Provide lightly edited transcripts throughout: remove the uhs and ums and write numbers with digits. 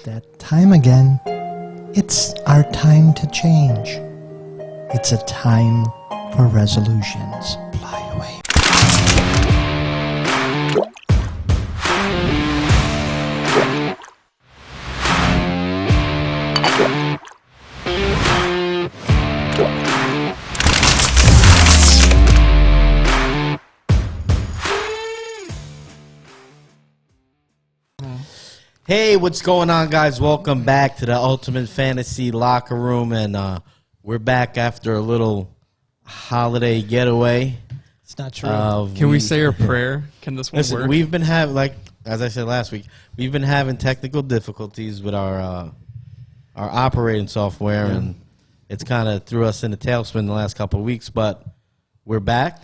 that time again. It's our time to change. It's a time for resolutions. Fly away. Hey, what's going on, guys? Welcome back to the Ultimate Fantasy Locker Room, and we're back after a little holiday getaway. It's not true. Can we say our prayer? Can this one work? We've been having, like as I said last week, we've been having technical difficulties with our operating software, and it's kind of threw us in a tailspin the last couple of weeks. But we're back.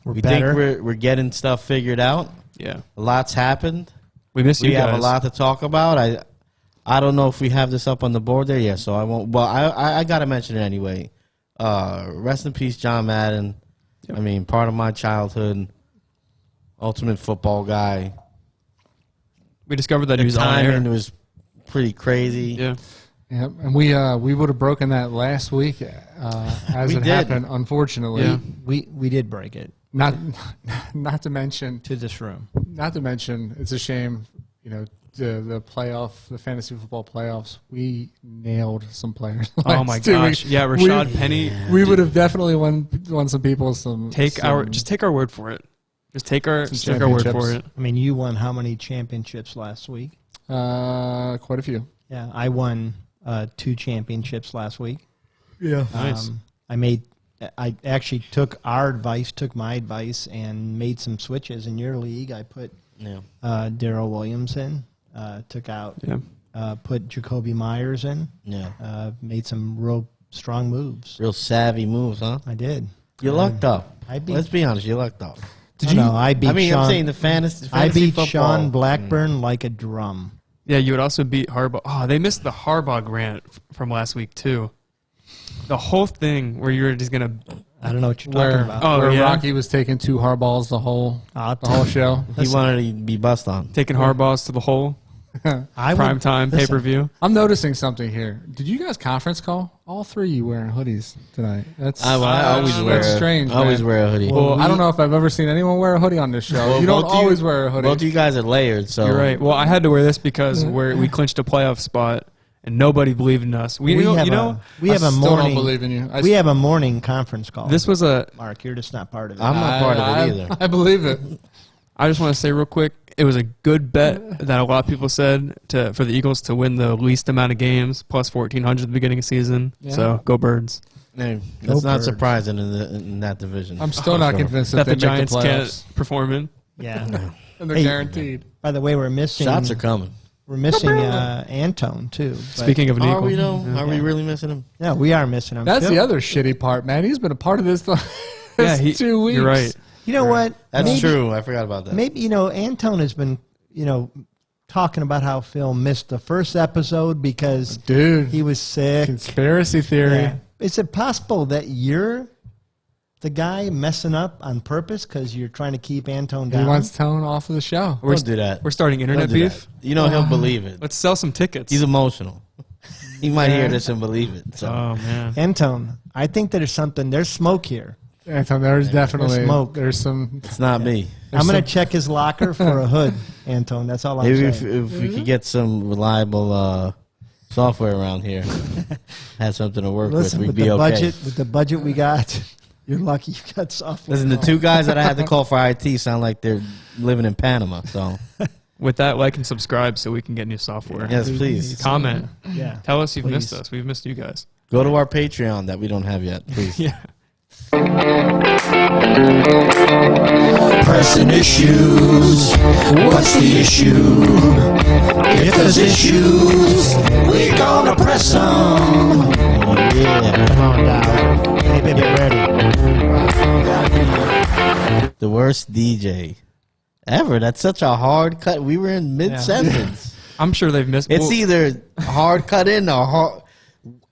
We better. think we're getting stuff figured out. Yeah, A lot's happened. we miss you We guys. have a lot to talk about. I don't know if we have this up on the board there yet, so I won't. Well, I got to mention it anyway. Rest in peace, John Madden. Yep. I mean, part of my childhood, ultimate football guy. We discovered that he was on Timing air. was pretty crazy. Yeah, Yep, and we would have broken that last week as We it did. happened. Unfortunately, Yeah. We did break it not to mention to this room. it's a shame. You know, the fantasy football playoffs. We nailed some players. Oh my last 2 gosh. weeks. Yeah, Rashad Penny. We would have definitely won some people some. Take our word for it. Just take our word for it. I mean, you won how many championships last week? quite a few. Yeah, I won 2 championships last week. Yeah, Nice. I actually took my advice, and made some switches in your league. I put Yeah. Darrell Williams in, took out, put Jacoby Myers in, Yeah. made some real strong moves. Real savvy moves, huh? I did. You lucked up. I beat. Let's be honest, you lucked up. I beat. I'm Sean, saying the fantasy I beat football. Sean Blackburn like a drum. Yeah, you would also beat Harbaugh. Oh, they missed the Harbaugh grant from last week too. The whole thing where you were just gonna. I don't know what you're talking about. Oh, where yeah? Rocky was taking 2 hardballs the whole show. He wanted to be bust on. Taking Harbaughs to the hole. Prime time pay per view. I'm noticing something here. Did you guys conference call? All 3 of you wearing hoodies tonight. That's I always wear. that's strange. I always man. wear a hoodie. Well, I don't know if I've ever seen anyone wear a hoodie on this show. Well, you don't both of always wear a hoodie. Both of you guys are layered, so You're right. Well, I had to wear this because we clinched a playoff spot, and nobody believed in us. we have I a still morning. don't believe in you. We have a morning conference call. This was a. Mark, you're just not part of it. I'm not part of it either. I believe it. I just want to say real quick, it was a good bet that a lot of people said for the Eagles to win the least amount of games, plus 1,400 at the beginning of the season. Yeah. So go Birds. Hey, that's not Birds. surprising in that division. I'm still not convinced that, That they the make Giants the playoffs. can't perform in. Yeah. And they're Hey, guaranteed. By the way, we're missing. Shots are coming. We're missing Antone too. But- Speaking of an Are Eagle. we though? Yeah. Are we really missing him? yeah, we are missing him. That's Phil, the other shitty part, man. He's been a part of this the Yeah, 2 weeks. You're right. You know what? That's Maybe- true. I forgot about that. Maybe Antone has been talking about how Phil missed the first episode because Dude, he was sick. conspiracy theory. Yeah. Is it possible that you're the guy messing up on purpose because you're trying to keep Antone down? He wants Tone off of the show. Don't do that. We're starting internet Don't do beef. that. You know he'll believe it. Let's sell some tickets. He's emotional. He might hear this and believe it. So Oh, man. Antone, I think there's smoke here. Anton, there's definitely smoke. there's some. it's not me. I'm going to check his locker for a hood, Antone. That's all I'm Maybe saying. if we could get some reliable software around here, had something to work Listen, with, with we'd be the okay. budget we got, you're lucky you got software. Listen, the 2 guys that I had to call for IT sound like they're living in Panama. So With that, like and subscribe so we can get new software. yes, please Comment. Yeah. Tell us you've Please. missed us. We've missed you guys. go to our Patreon that we don't have yet. Please. Yeah. Pressing issues. What's the issue? If there's issues, we're gonna press them. Yeah. Come on down. Hey, baby, ready. The worst DJ ever. That's such a hard cut. We were in mid sentence. I'm sure they've missed. It's either hard cut in or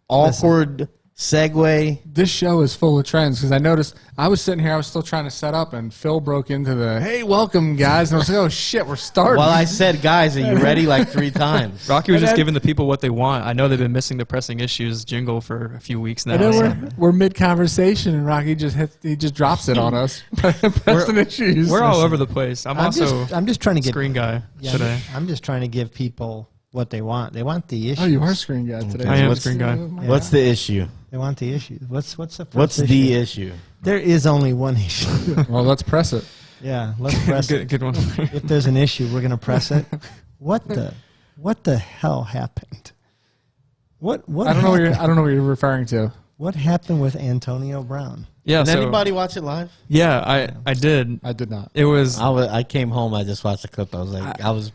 awkward segue. This show is full of trends because I noticed I was sitting here, I was still trying to set up, and Phil broke into the "Hey, welcome, guys," and I was like, "Oh shit, we're starting." Well, I said, guys, are you ready? Like 3 times. Rocky was just giving the people what they want. I know they've been missing the pressing issues jingle for a few weeks now. And then we're mid conversation, and Rocky just drops it on us. Pressing issues. We're all over the place. I'm just trying to get screen guy today. I'm just trying to give people what they want. They want the issue. Oh, you are screen guy today. I am What's- screen guy. What's the issue? They want the issue. What's the first What's issue? the issue? There is only one issue. Well, let's press it. Yeah, let's press it. Good one. If there's an issue, we're gonna press it. What the hell happened? What I don't know what you're referring to. What happened with Antonio Brown? Yeah. Did So, anybody watch it live? yeah, I did. I did not. It was. I came home. I just watched the clip. I was like, I was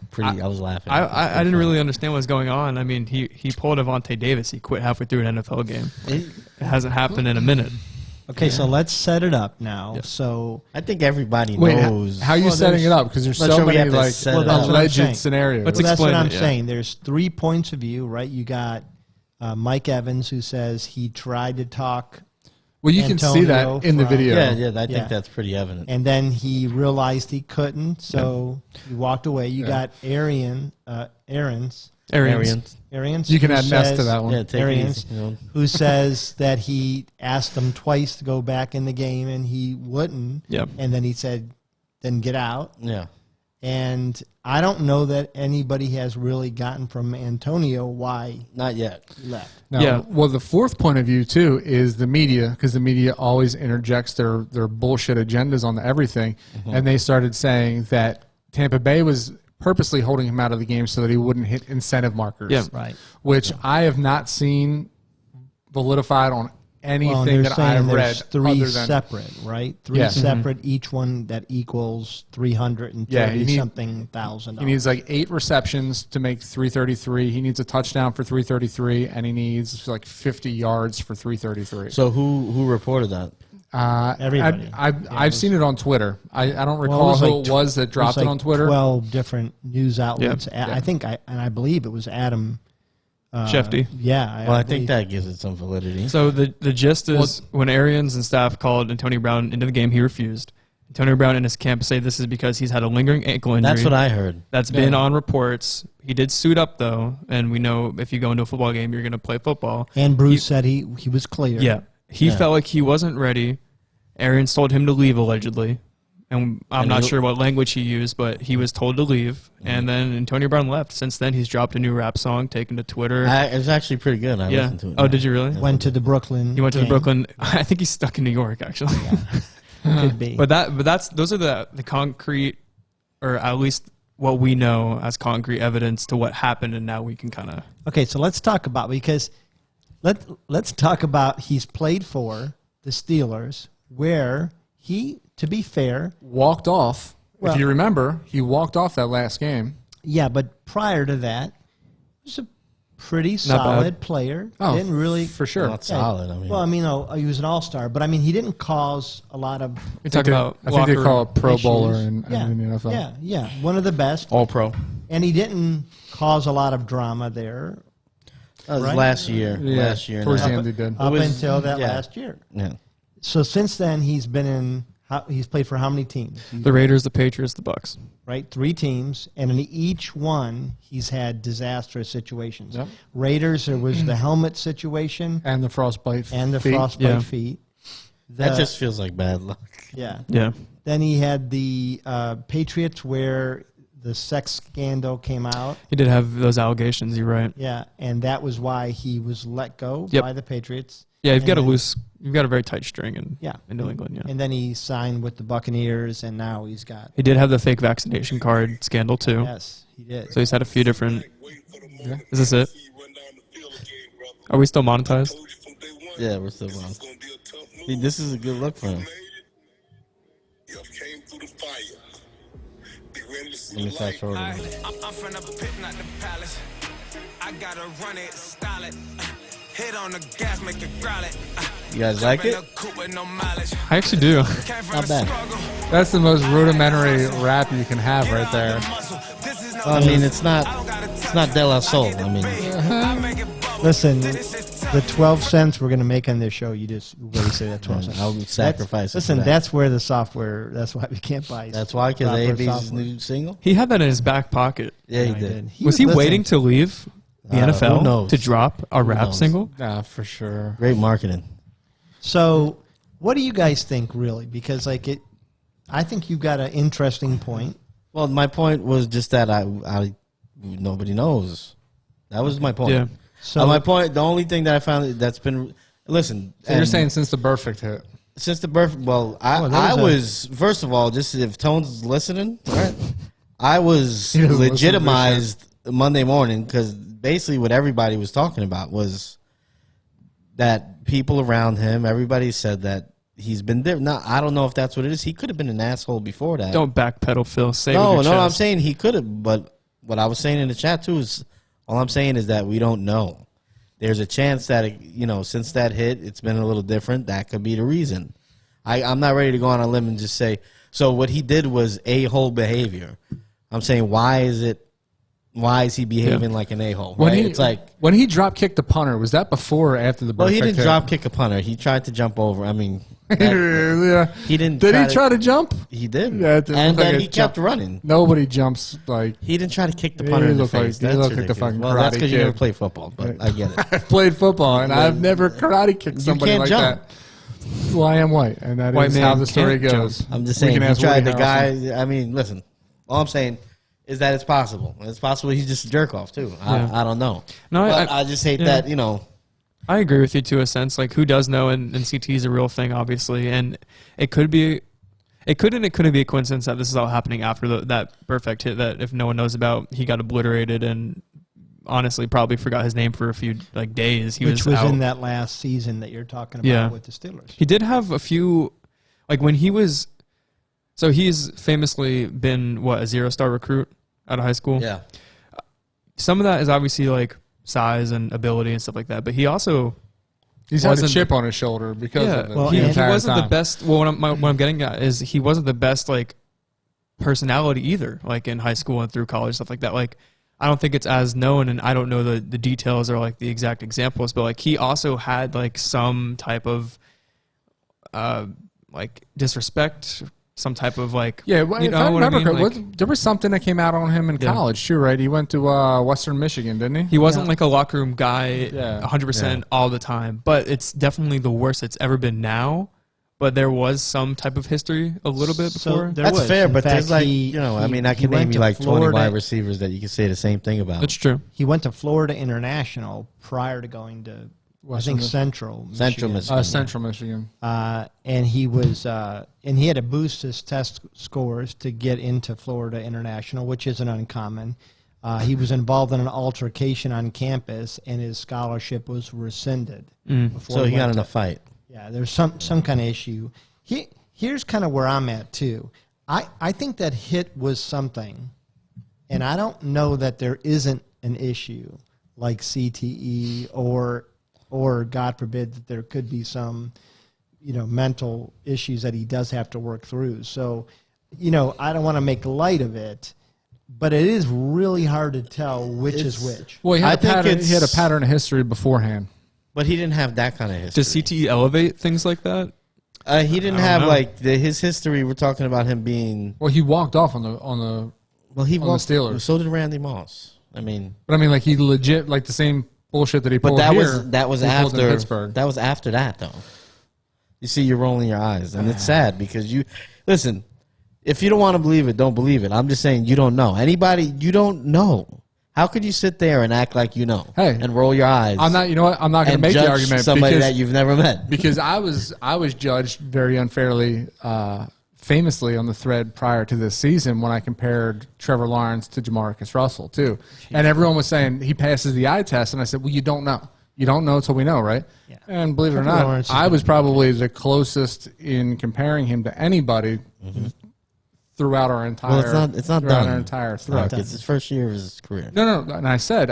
laughing. I didn't really understand what was going on. I mean, he pulled Avonte Davis. He quit halfway through an NFL game. It hasn't happened in a minute. Okay, so let's set it up now. Yep. So I think everybody Wait, knows. how are you Well, setting there's- it up? Because there's Not so sure we many have to like set it up. That's what I'm alleged saying. scenarios. Let's well, that's what explain I'm it, yeah. saying. There's 3 points of view, right? You got Mike Evans, who says he tried to talk, Well, you can see Antonio that in the from- video. Yeah, I think Yeah. that's pretty evident. and then he realized he couldn't, so he walked away. You got Arians, Arians. You can who add Ness to says- that one. Yeah, take it Arians, easy, you know. who says that he asked him twice to go back in the game and he wouldn't. Yep. And then he said, then get out. Yeah. And I don't know that anybody has really gotten from Antonio why Not yet. he left. No, Yeah. Well, the fourth point of view too is the media, because the media always interjects their bullshit agendas on everything, and they started saying that Tampa Bay was purposely holding him out of the game so that he wouldn't hit incentive markers. Yeah. Right. Which I have not seen validified on anything Well, they're that saying I've read. there's 3 other than separate, right? 3 Yeah. separate, each one that equals $330 Yeah, you need- something thousand. he needs like 8 receptions to make 333. He needs a touchdown for 333, and he needs like 50 yards for 333. So who reported that? Everybody. I've seen it on Twitter. I don't recall was who like it was that dropped it on Twitter. 12 different news outlets. Yeah. I think I believe it was Adam Shefty. Yeah. Well, I think that gives it some validity. So the gist is when Arians and staff called Antonio Brown into the game, he refused. Antonio Brown and his camp say this is because he's had a lingering ankle injury. That's what I heard. That's been on reports. He did suit up though, and we know if you go into a football game, you're going to play football. And Bruce said he was clear. Yeah, he felt like he wasn't ready. Arians told him to leave allegedly, and I'm not sure what language he used, but he was told to leave. And then Antonio Brown left. Since then, he's dropped a new rap song, taken to Twitter. It was actually pretty good. I listened to it. Oh, did you really? Went to the Brooklyn. He went to the game. Brooklyn. I think he's stuck in New York actually. Could be. But those are the concrete, or at least what we know as concrete evidence to what happened, and now we can kind of. Okay, so let's talk about, because let's talk about, he's played for the Steelers, where he, to be fair, walked off. Well- If you remember, he walked off that last game. yeah, but prior to that, he was a pretty bad. solid player. Oh, Didn't really for sure. Not solid. I mean, Well, I mean, he was an all-star, but I mean, he didn't cause a lot of. We talk about I think they locker call room it Pro issues. Bowler in the Yeah, NFL. yeah, one of the best, all pro. and he didn't cause a lot of drama there That was Right? last year. Yeah, Last year. towards and the a end he did. up was- until that yeah. last year. half. Yeah. So since then, he's been in. He's played for how many teams? the Raiders, the Patriots, the Bucks. Right, 3 teams, and in each one, he's had disastrous situations. Yep. Raiders, there was the helmet situation And the frostbite and the feet. frostbite Yeah. feet. That just feels like bad luck. Yeah. Yeah, Then he had the Patriots where the sex scandal came out. he did have those allegations. You're right. Yeah, and that was why he was let go Yep. by the Patriots. Yeah, you've And got a then- loose. You've got a very tight string in Yeah. in New England. Yeah, And then he signed with the Buccaneers, and now he's got. he did have the fake vaccination card scandal too. Yes, he did. So he's had a few different. Is this it? Are we still monetized? Yeah, we're still on. This is a good look for him. Let me fast forward. I'm from the pit, not the palace. I gotta run it, style it. Hit on the gas, make it growl it. You guys like it? I actually do. Not bad. That's the most rudimentary rap you can have right there. Well, I mean, it's not De La Soul. I mean, Listen, The 12 cents we're going to make on this show, you just wasted that 12 cents. I would sacrifice it. Listen, for that. that's where the software, that's why we can't buy That's why, because proper AB's software. new single. He had that in his back pocket. Yeah, he I did. Was he listening. waiting to leave the Who NFL knows? to drop a rap knows? single? Yeah, for sure. Great marketing. So, what do you guys think, really? Because, I think you got an interesting point. Well, my point was just that I nobody knows. That was my point. Yeah. So, My point, the only thing that I found that's been, listen. So you're and saying since the perfect hit. since the birth, well, I was, first of all, just if Tone's listening, right? I was He doesn't listen to this legitimized Monday morning because basically what everybody was talking about was that people around him, everybody said that he's been there. Now, I don't know if that's what it is. He could have been an asshole before that. Don't backpedal, Phil. Say No, with your I'm chest. saying he could have, but what I was saying in the chat too is, all I'm saying is that we don't know. There's a chance that, since that hit, it's been a little different. That could be the reason. I'm not ready to go on a limb and just say, so what he did was a-hole behavior. I'm saying, why is he behaving like an a-hole? When Right? he, It's like, when he drop kicked the punter, was that before or after the well, he perfect didn't hit? drop kick a punter. He tried to jump over. I mean, Yeah. he didn't. Did he try to jump? He did. Yeah, it didn't And look like then a he kept jump. running. Nobody jumps like. He didn't try to kick the He punter in the looked like- face. he That's looked like the ridiculous. fucking Well, that's Karate because you never Kid. played football, but I get it. I've played football and I've never karate kicked somebody can't like jump. that. Well, I am white, and that White is how man the story can't goes. jump. I'm just We saying, can he ask tried Woody the Harrelson. guy. I mean, listen, all I'm saying is that it's possible. It's possible he's just a jerk off, too. Yeah. I don't know. No, But I just hate yeah. that, I agree with you to a sense. Like, who does know? And CT is a real thing, obviously, and it could be. It couldn't be a coincidence that this is all happening after that perfect hit that if no one knows about, he got obliterated and honestly probably forgot his name for a few days. He which was out. in that last season that you're talking about Yeah. with the Steelers. He did have a few, like when he was, so he's famously been a 0-star recruit out of high school. Yeah. Some of that is obviously like size and ability and stuff like that, but he also He's had a wasn't chip on his shoulder because of it. Well, he and- wasn't the best. Well, what I'm getting at is he wasn't the best like personality either. Like in high school and through college, stuff like that. Like I don't think it's as known, and I don't know the details or like the exact examples, but like he also had like some type of like disrespect, some type of like Yeah, well, you if know I what I remember mean? correctly, Like, there was something that came out on him in Yeah. college too, right? He went to Western Michigan, didn't he? he wasn't like a locker room guy Yeah. 100% all the time, but it's definitely the worst it's ever been now. But there was some type of history a little bit before. there That's was. fair, In but fact, there's like, he I can went name you to like 20 Florida. wide receivers that you can say the same thing about. That's true. He went to Florida International prior to going to, I think, Central Michigan. Central Michigan. and he was and he had to boost his test scores to get into Florida International, which isn't uncommon. He was involved in an altercation on campus, and his scholarship was rescinded. So he got went in to- a fight. Yeah, there's some kind of issue. Here's kind of where I'm at too. I think that hit was something, and I don't know that there isn't an issue like CTE or God forbid that there could be some mental issues that he does have to work through. So I don't want to make light of it, but it is really hard to tell which is which. Well, he I had, think he had a it's- pattern of history beforehand. But he didn't have that kind of history. Does CTE elevate things like that? He didn't I don't have know. like his history. We're talking about him being. Well, he walked off on the. Well, he On the was. Steelers. So did Randy Moss. I mean, But I mean, like he legit like the same bullshit that he but pulled that here. was that was he pulled in after Pittsburgh. that was after that though. You see, you're rolling your eyes, and it's sad because you listen. If you don't want to believe it, don't believe it. I'm just saying you don't know. Anybody, you don't know. How could you sit there and act like you know? Hey, and roll your eyes? I'm not. You know what? I'm not going and to make the judge argument somebody because that you've never met. because I was judged very unfairly, famously on the thread prior to this season when I compared Trevor Lawrence to Jamarcus Russell too, and everyone was saying he passes the eye test, and I said, well, you don't know. You don't know until we know, right? Yeah. And believe it or Trevor not, Lawrence is I was gonna be probably the closest in comparing him to anybody throughout our entire. Well, it's not throughout done. our entire It's not. thread. It's his first year of his career. No. And I said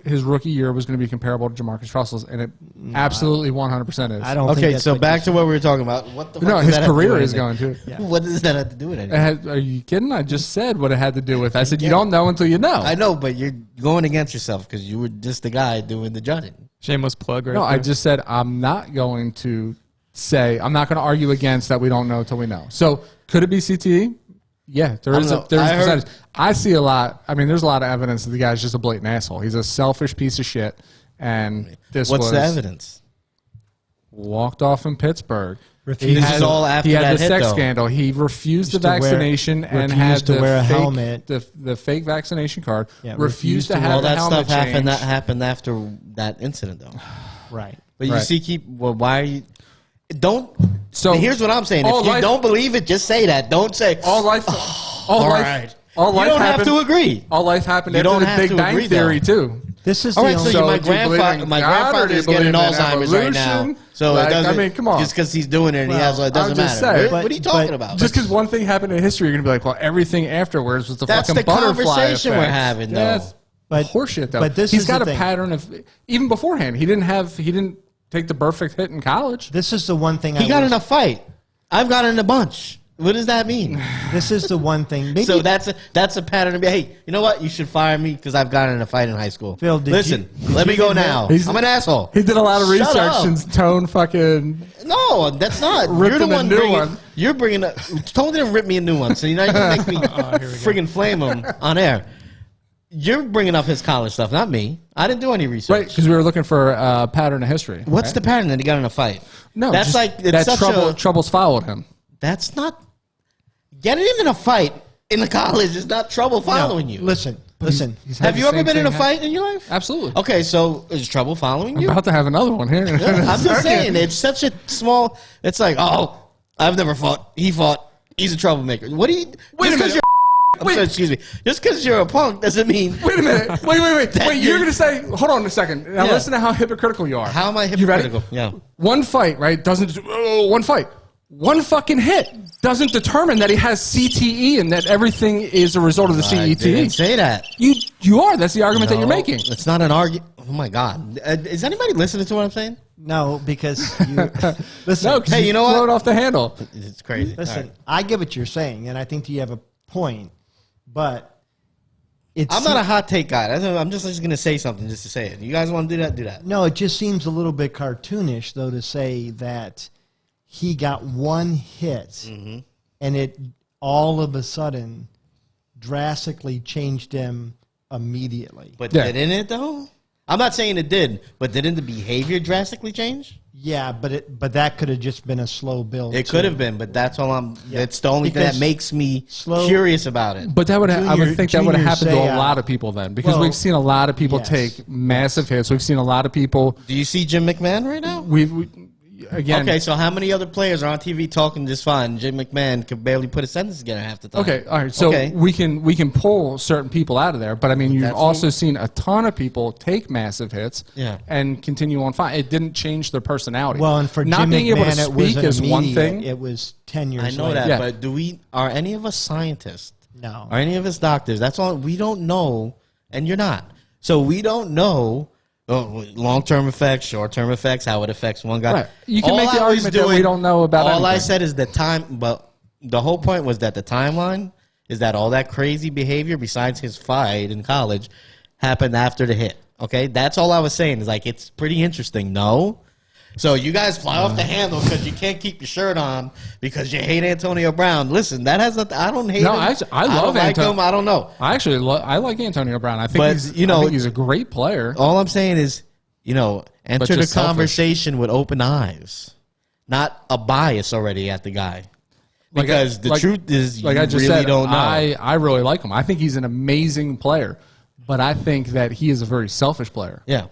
his rookie year was going to be comparable to Jamarcus Russell's, and it absolutely 100% is. I don't. think Okay, that's so what back you to what we were talking about. What the? No, fuck does his that have to do career with is anything? going to. What does that have to do with anything? Are you kidding? I just said what it had to do with. I said you don't know until you know. I know, but you're going against yourself because you were just the guy doing the judging. Shameless plug, right? No, there. I just said I'm not going to argue against that we don't know till we know. So could it be CTE? Yeah, there's a percentage. I see a lot. I mean, there's a lot of evidence that the guy's just a blatant asshole. He's a selfish piece of shit. And What's the evidence? Walked off in Pittsburgh. This is all after he had that the hit, sex though. scandal. He refused the vaccination and had refused to the wear a fake, helmet. The fake vaccination card. Yeah, refused to have All the that helmet stuff happened. changed. That happened after that incident, though. Right. But you Right. see, why are you? Don't. So here's what I'm saying: all if you life- don't believe it, just say that. Don't say all life. All all life. right. All life You don't happened, have to agree. All life happened You after don't the have Big to Bang agree, Theory though. too. This is All the right, only. so my do you believe grandfather, in my God, or grandfather do you is getting believe in Alzheimer's right now. evolution? So Like, it doesn't. I mean, come on. Just because he's doing it and he has, it doesn't I'm just matter. saying. What are you talking But- about? Just because one thing happened in history, you're gonna be like, well, everything afterwards was the That's fucking the butterfly conversation effect. we're having, though. Yeah, that's But- horseshit, though. but this He's is got the a thing. pattern of even beforehand. He didn't take the perfect hit in college. This is the one thing. He got in a fight. I've got in a bunch. What does that mean? This is the one thing. Maybe, So that's a pattern to be. Hey, you know what? You should fire me because I've gotten in a fight in high school. Phil, did listen. you- did let you me go get now. hit? I'm an asshole. He did a lot of Shut research up. since Tone fucking. No, that's not. Ripped You're the him a one new bringing. one. You're bringing. Tone didn't rip me a new one, so now you can make me friggin' flame him on air. You're bringing up his college stuff, not me. I didn't do any research. Right, because we were looking for a pattern of history. What's right? the pattern that he got in a fight? No, that's just like it's that such troubles followed him. That's not getting in a fight in the college is not trouble following you. Listen. He's had Have the you ever same been in a thing fight in your life? Absolutely. Okay, so is trouble following you? About to have another one here. I'm just saying, it's such a small. It's like, oh, I've never fought. He fought. He's a troublemaker. What do you? Wait a just 'cause minute. you're- I'm sorry, excuse me. Just because you're a punk doesn't mean. Wait a minute. Wait. That Wait, you're- you're going to say, hold on a second. Now Yeah. listen to how hypocritical you are. How am I You ready? hypocritical? Yeah. One fight, right? One fight. One fucking hit doesn't determine that he has CTE and that everything is a result of the I didn't CTE. say that. You are. That's the argument that you're No, making. It's not an argument. Oh my God. Is anybody listening to what I'm saying? No, because you, listen. No, 'cause Hey, you know what? Blow it off the handle. It's crazy. Listen, All right. I get what you're saying, and I think you have a point, but it's I'm not a hot take guy. I'm just going to say something just to say it. You guys want to do that? Do that. No, it just seems a little bit cartoonish, though, to say that he got one hit Mm-hmm. and it all of a sudden drastically changed him immediately. But Yeah. didn't it though? I'm not saying it did, but didn't the behavior drastically change? Yeah, but that could have just been a slow build. It too. could have been, but that's all I'm. Yeah. It's the only thing Because that makes me slow- curious about it. But that would I would think that would have happened to say, a lot of people then, because well, we've seen a lot of people yes. take massive hits. We've seen a lot of people. Do you see Jim McMahon right now? We again. Okay, so how many other players are on TV talking just fine? Jim McMahon could barely put a sentence together half the time. Okay, all right. So Okay. we can pull certain people out of there, but I mean, you've That's also seen a ton of people take massive hits, Yeah. and continue on fine. It didn't change their personality. Well, and for not Jim being McMahon, able to it was speak is one immediate. thing. It was 10 years I know later. that, Yeah. but are any of us scientists? No. Are any of us doctors? That's all. We don't know, and you're not. So we don't know long-term effects, short-term effects, how it affects one guy. Right. You can All make the I was argument that we don't know about All I anything. said is the time, but the whole point was that the timeline is that all that crazy behavior, besides his fight in college, happened after the hit. Okay, that's all I was saying. Is like it's pretty interesting. No. So you guys fly off the handle because you can't keep your shirt on because you hate Antonio Brown. Listen, that has nothing. I don't hate No, him. I love don't like Anto- him. I don't know. I actually I like Antonio Brown. I think But, he's you know- I think he's a great player. All I'm saying is, enter the just selfish. conversation with open eyes, not a bias already at the guy. Because the truth is, you like I just really said, don't know. I really like him. I think he's an amazing player, but I think that he is a very selfish player. yeah.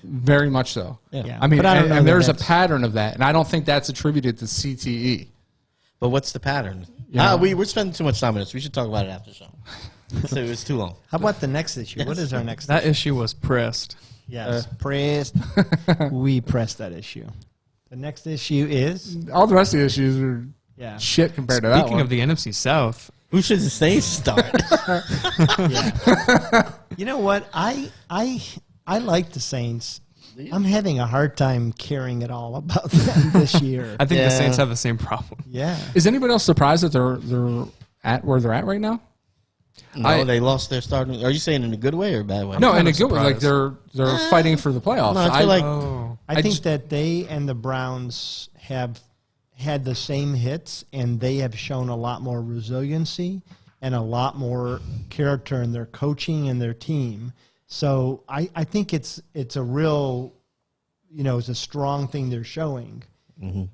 Very much so. Yeah. I mean, But I don't know and that there's a that's- pattern of that, and I don't think that's attributed to CTE. But what's the pattern? Yeah. We're spending too much time on this. We should talk about it after the show. So it was too long. How about the next issue? What is our next That issue was pressed. Yes, pressed. We pressed that issue. The next issue is All the rest of the issues are yeah. shit compared to that Speaking one. of the NFC South, Who should say start? You know what? I like the Saints. I'm having a hard time caring at all about them this year. I think Yeah. the Saints have the same problem. Yeah. Is anybody else surprised that they're at where they're at right now? No, they lost their starting. Are you saying in a good way or a bad way? No, kind in a of good way. Like surprised. they're fighting for the playoffs. No, I feel like I think that they and the Browns have had the same hits, and they have shown a lot more resiliency and a lot more character in their coaching and their team. So I think it's a real, it's a strong thing they're showing.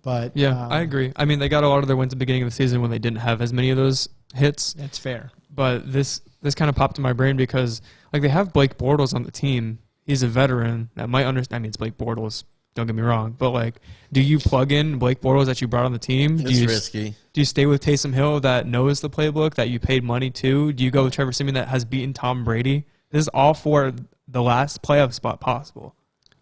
But Yeah, I agree. I mean, they got a lot of their wins at the beginning of the season when they didn't have as many of those hits. That's fair. But this kind of popped in my brain because like they have Blake Bortles on the team. He's a veteran that might understand. I mean, it's Blake Bortles. Don't get me wrong, but like, do you plug in Blake Bortles that you brought on the team? it's risky. Do you stay with Taysom Hill that knows the playbook that you paid money to? Do you go with Trevor Siemian that has beaten Tom Brady? This is all for the last playoff spot possible.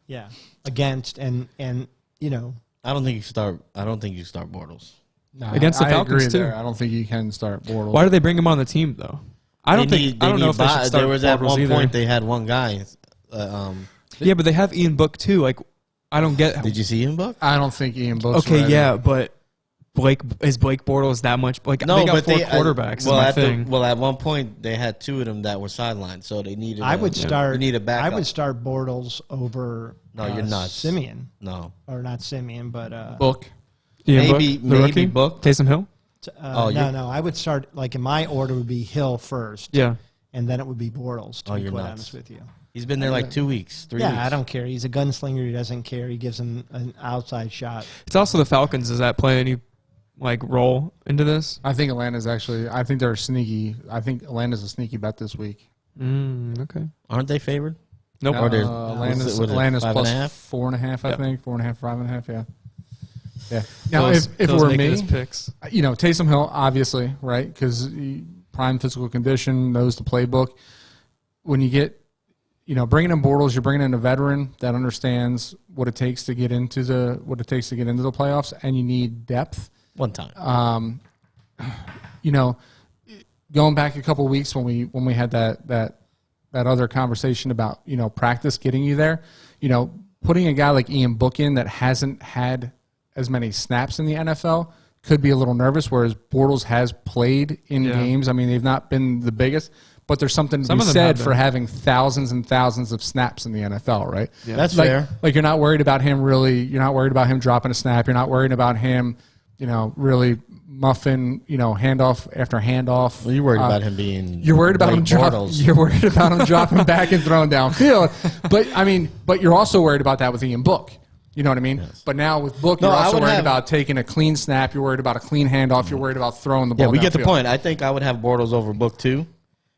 Yeah, against and I don't think you start. I don't think you start Bortles. No, Against the I Falcons, agree too. there. I don't think you can start Bortles. Why did they bring him on the team though? I don't know if they should start There was at Bortles one either. point they had one guy. Yeah, but they have Ian Book too. Like, I don't get. Did you see him, Buck? I don't think Ian Book's Okay, ready. yeah, but Blake Bortles that much? Like, they got four quarterbacks. Well, is my thing. at one point they had two of them that were sidelined, so they needed. I would start. They need a backup. I would start Bortles over. No, you're nuts. Simeon, No. or not Simeon, but Book. Ian maybe- Book, the maybe rookie? Book. Taysom Hill. no. I would start like in my order would be Hill first. Yeah. And then it would be Bortles, to be you're quite nuts. honest with you. He's been there like 2 weeks, 3 weeks. Yeah, I don't care. He's a gunslinger. He doesn't care. He gives him an outside shot. It's also the Falcons. Does that play any like role into this? I think Atlanta's actually. I think they're sneaky. I think Atlanta's a sneaky bet this week. Okay. Aren't they favored? Nope. Or there's- Atlanta's, was it Atlanta's 5.5? plus 4.5. I Yep. think 4.5, 5.5. Yeah. Yeah. Now, Phil's if it were making me, his picks. Taysom Hill, obviously, right? Because prime physical condition, knows the playbook. When you get, bringing in Bortles, you're bringing in a veteran that understands what it takes to get into the playoffs, and you need depth. One time. Going back a couple of weeks when we had that other conversation about practice getting you there, putting a guy like Ian Book in that hasn't had as many snaps in the NFL could be a little nervous, whereas Bortles has played in games. I mean, they've not been the biggest, but there's something to be said for having thousands and thousands of snaps in the NFL, right? Yeah. That's fair. Like you're not worried about him you're not worried about him dropping a snap. You're not worried about him, really muffing, handoff after handoff. Well, you're worried about him being. You're worried about Blake him Bortles. You're worried about him dropping back and throwing downfield. But you're also worried about that with Ian Book. You know what I mean? Yes. But now with Book, No, you're I also would worried have- about taking a clean snap. You're worried about a clean handoff. You're worried about throwing the ball. Yeah, we get the downfield. point. I think I would have Bortles over Book too,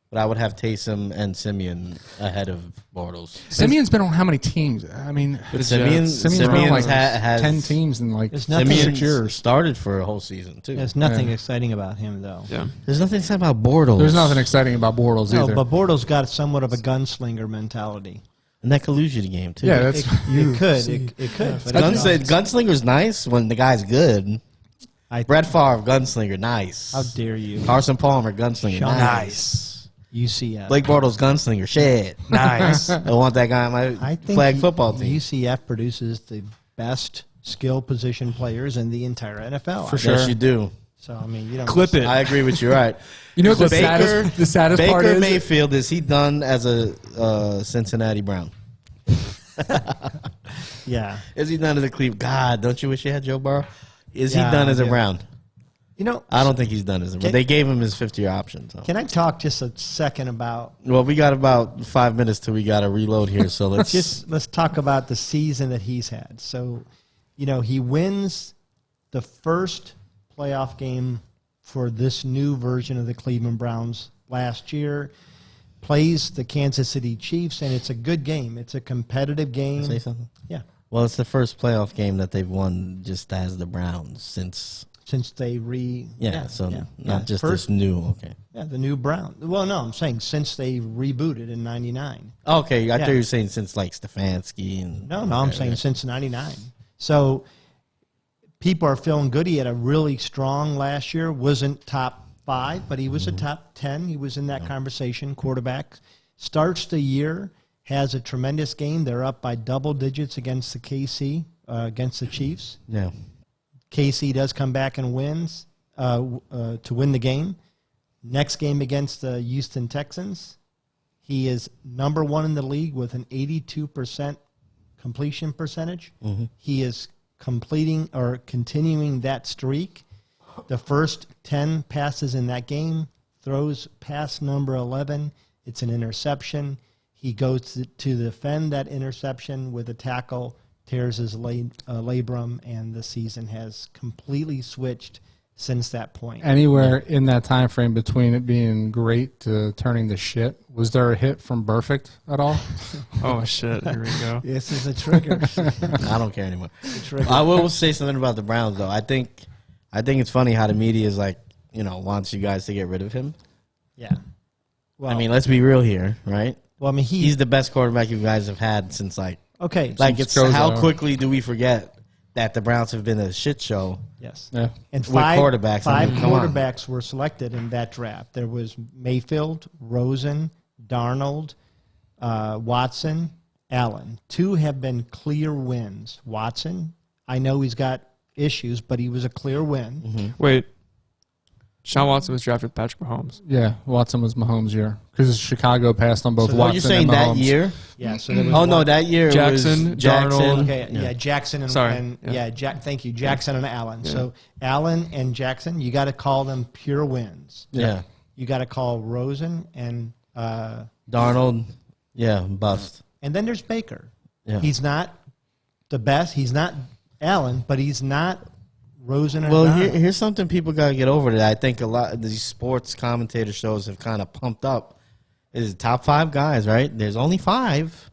but I would have Taysom and Simeon ahead of Bortles. Simeon's been on how many teams? I mean, But Simeon's been on like has 10 teams in like There's nothing- 6 Simeon's years. started for a whole season too. There's nothing exciting about him, though. Yeah. There's nothing said about Bortles. There's nothing exciting about Bortles No, either. but Bortles got somewhat of a gunslinger mentality. and that could lose you the game too. Yeah, that's It could. It could. But Gunslinger's nice when the guy's good. Brett Favre, gunslinger, nice. How dare you? Carson Palmer, gunslinger, Sean nice. UCF. Blake Bortles, gunslinger, shit, nice. I want that guy on my I think flag football team. UCF produces the best skill position players in the entire NFL. For sure. Yes, you do. So I mean, you don't Clip it. I agree with you. Right. You know what the Baker- saddest part Baker is? Mayfield, is he done as a Cincinnati Brown? Yeah. Is he done as a Cleveland? God, don't you wish you had Joe Burrow? Is Yeah, he done as a yeah. Brown? You know, I don't think he's done as a Brown. Can- They gave him his 5th-year option. So. can I talk just a second about Well, we got about 5 minutes till we got to reload here. So let's talk about the season that he's had. So, he wins the first playoff game for this new version of the Cleveland Browns last year, plays the Kansas City Chiefs, and it's a good game. It's a competitive game. say something. Yeah. Well, it's the first playoff game that they've won just as the Browns since. Since they Not just first, this new. Okay. Yeah, the new Brown. Well, no, I'm saying since they rebooted in '99. Okay, I Yeah. thought you were saying since like Stefanski and. No, I'm saying since '99. So people are feeling good. He had a really strong last year. Wasn't top 5, but he was a top 10. He was in that conversation. Quarterback starts the year, has a tremendous game. They're up by double digits against the against the Chiefs. Yeah. KC does come back and wins to win the game. Next game against the Houston Texans, he is number 1 in the league with an 82% completion percentage. Mm-hmm. He is completing or continuing that streak. The first 10 passes in that game, throws pass number 11. It's an interception. He goes to defend that interception with a tackle, tears his labrum, and the season has completely switched since that point. Anywhere in that time frame between it being great to turning to shit, was there a hit from Perfect at all? Oh shit! Here we go. This is a trigger. I don't care anymore. trigger. I will say something about the Browns, though. I think it's funny how the media is like, wants you guys to get rid of him. Yeah. Well, I mean, let's be real here, right? well, I mean, He's the best quarterback you guys have had since okay. it's Strozo. how quickly do we forget that the Browns have been a shit show Yes. Yeah. And with five quarterbacks? I Five mean, come on. quarterbacks were selected in that draft. There was Mayfield, Rosen, Darnold, Watson, Allen. 2 have been clear wins. Watson, I know he's got issues, but he was a clear win. Mm-hmm. Wait, Sean Watson was drafted with Patrick Mahomes. Yeah, Watson was Mahomes' year because Chicago passed on both So- Watson Oh, you're saying and that Mahomes. year? Yeah, so there was Oh, no, one- that year Jackson, it was Jackson. Darnold. Okay, yeah, Jackson and, Sorry, and yeah. thank you, Jackson and Allen. So Allen and Jackson, you got to call them pure wins. Yeah. You got to call Rosen and Darnold, bust. and then there's Baker. Yeah. He's not the best. He's not Allen, but he's not Rosen or Well, Darnold. here's something people got to get over that I think a lot of these sports commentator shows have kind of pumped up. Is top 5 guys, right? There's only 5.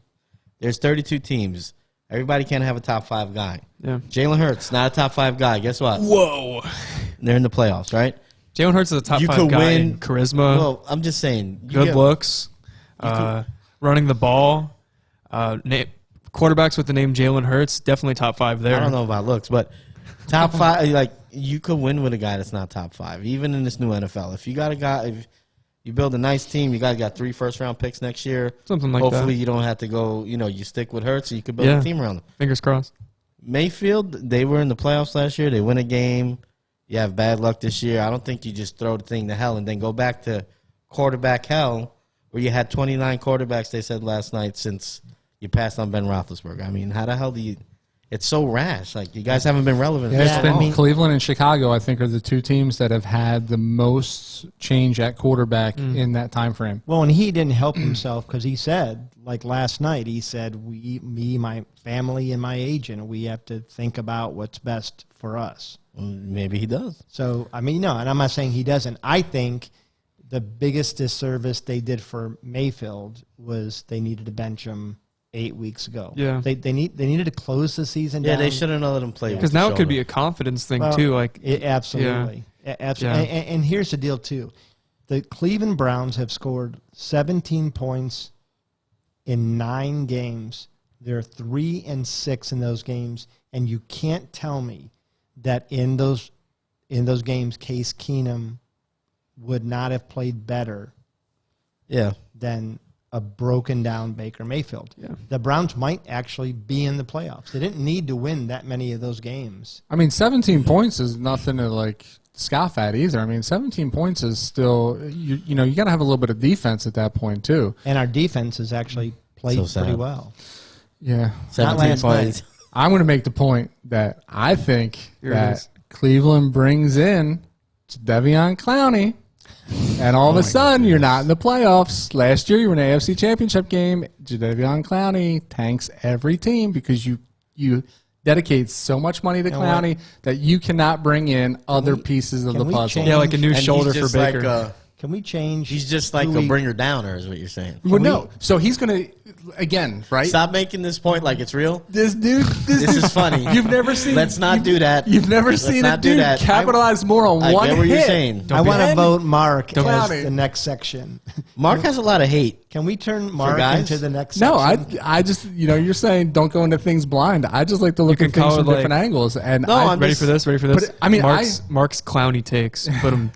There's 32 teams. Everybody can't have a top 5 guy. Yeah. Jalen Hurts, not a top 5 guy. Guess what? Whoa. They're in the playoffs, right? Jalen Hurts is a top You 5 could guy win- in charisma, Well, I'm just saying. you good get- looks, running the ball. Quarterbacks with the name Jalen Hurts, definitely top 5 there. I don't know about looks, but top 5, you could win with a guy that's not top 5, even in this new NFL. If you got a guy, if you build a nice team, you guys got 3 first-round picks next year. Something like Hopefully that. you don't have to go, you stick with Hurts, so you could build Yeah. a team around him. Fingers crossed. Mayfield, they were in the playoffs last year. They win a game. You have bad luck this year. I don't think you just throw the thing to hell and then go back to quarterback hell where you had 29 quarterbacks, they said last night, since you passed on Ben Roethlisberger. I mean, how the hell do you – it's so rash. You guys haven't been relevant. Yeah, for it's so been long. Cleveland and Chicago, I think, are the 2 teams that have had the most change at quarterback in that time frame. Well, and he didn't help himself because he said, last night, he said, me, my family, and my agent, we have to think about what's best for us. Maybe he does. So, I mean, no, and I'm not saying he doesn't. I think the biggest disservice they did for Mayfield was they needed to bench him 8 weeks ago. Yeah. They needed to close the season Yeah, down. they should have let him play. Because now it could be a confidence thing, Well, too. Absolutely. Absolutely. Yeah. And here's the deal, too. The Cleveland Browns have scored 17 points in 9 games. They're 3-6 in those games, and you can't tell me that in those games, Case Keenum would not have played better than a broken down Baker Mayfield. Yeah. The Browns might actually be in the playoffs. They didn't need to win that many of those games. I mean, 17 points is nothing to scoff at either. I mean, 17 points is still you got to have a little bit of defense at that point too. And our defense has actually played So sad. pretty well. Yeah, 17 last points. I'm going to make the point that I think Here it that is. Cleveland brings in Davion Clowney, and all of a sudden you're not in the playoffs. Last year you were in the AFC Championship game. Davion Clowney tanks every team because you dedicate so much money to And Clowney that you cannot bring in other pieces of can the we puzzle. change- Yeah, like a new And shoulder he's for just Baker. Can we change? He's just like who a we- bringer downer, is what you're saying. Well, no. So he's going to, again, right? Stop making this point like it's real. This dude. This is funny. You've never seen. Let's not do that. You've never Let's seen a not do dude that. capitalize more on I one get what hit. you're saying. I want to vote Mark as Clowney. the next section. Mark has a lot of hate. Can we turn Mark guys? into the next No, section? I just, you're saying don't go into things blind. I just like to look can at things call from it, different angles. And No, I'm Ready just- for this? Ready for this? But, I mean, Mark's Clowny takes. Put him.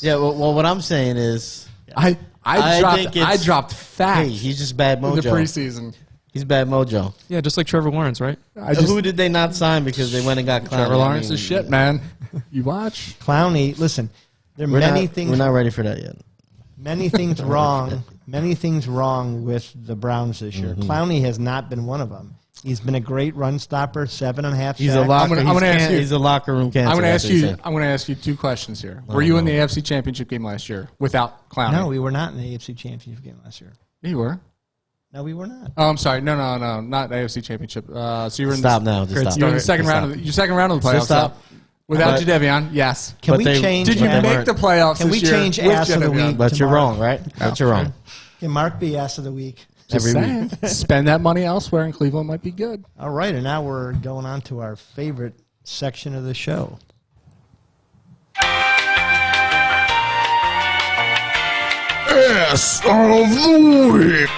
Yeah, well, what I'm saying is, I think it's- dropped fat hey, he's just bad in the mojo. preseason. He's bad mojo. Yeah, just like Trevor Lawrence, right? Who did they not sign because they went and got Clowney? Trevor I Lawrence mean, is shit, man. You watch. Clowney, listen, There are many things. We're not ready for that yet. Many things wrong. Many things wrong with the Browns this year. Clowney has not been one of them. He's been a great run stopper, 7.5 sacks. He's a locker. I'm gonna ask you. He's a locker room cancer. I'm going to that's ask what he you. said. I'm going to ask you two questions here. Were you in the AFC Championship game last year without Clowney? No, we were not in the AFC Championship game last year. You were. No, we were not. Oh, I'm sorry. No, not the AFC Championship. So you were in Stop now. Just stop. You were in the second Just round. stop. Your second round of the playoffs. Just stop. Without But- Jadeveon, yes. Can But we they- change? Did you But they make weren't. the playoffs Can this we year change with ass of the Jadeveon? week? But you're tomorrow? wrong, right? But you're wrong. Can Mark be ass of the week? Just Every saying. Spend that money elsewhere in Cleveland might be good. All right, and now we're going on to our favorite section of the show. Ass of the week.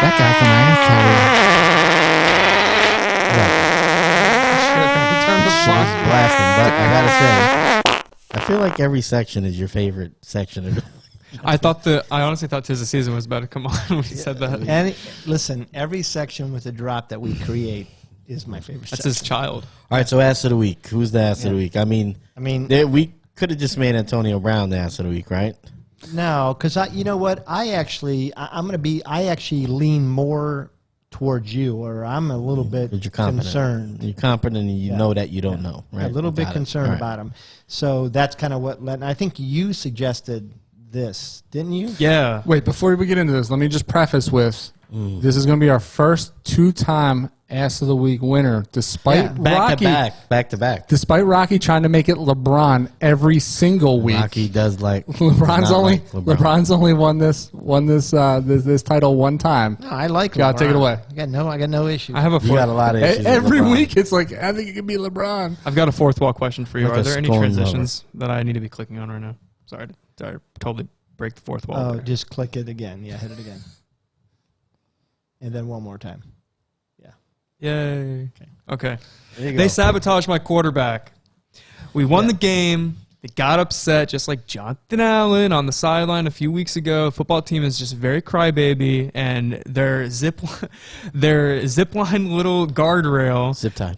That guy's an Shit's blasting, but I gotta say, I feel like every section is your favorite section of the I honestly thought Tis the Season was about to come on when he said that. And listen, every section with a drop that we create is my favorite That's section. his child. All right, so ass of the week. Who's the ass of the week? I mean, we could have just made Antonio Brown the ass of the week, right? No, because you know what? I actually lean more towards you, or I'm a little bit But you're confident. concerned. You're confident, and you know that you don't know, right? A little bit Got it. concerned All right. about him. So that's kind of what led. I think you suggested this, didn't you? Yeah. Wait, before we get into this, let me just preface with this is going to be our first two-time Ass of the Week winner, despite Back to back. Despite Rocky trying to make it LeBron every single week. Rocky does like LeBron's not only like LeBron. LeBron's only won this title one time. No, I like. Gotta take it LeBron. away. I got no issue. I have a You got a lot of issues with Every LeBron. week it's like I think it could be LeBron. I've got a fourth wall question for you. Like Are a there any scorn transitions that I need to be clicking on right now? Sorry to totally break the fourth wall. Oh, there. just click it again. Yeah, hit it again, and then one more time. Yay. Okay. There you go. They sabotaged my quarterback. We won the game. They got upset, just like Jonathan Allen on the sideline a few weeks ago. Football team is just very crybaby, and their zip line little guardrail, Zip tie.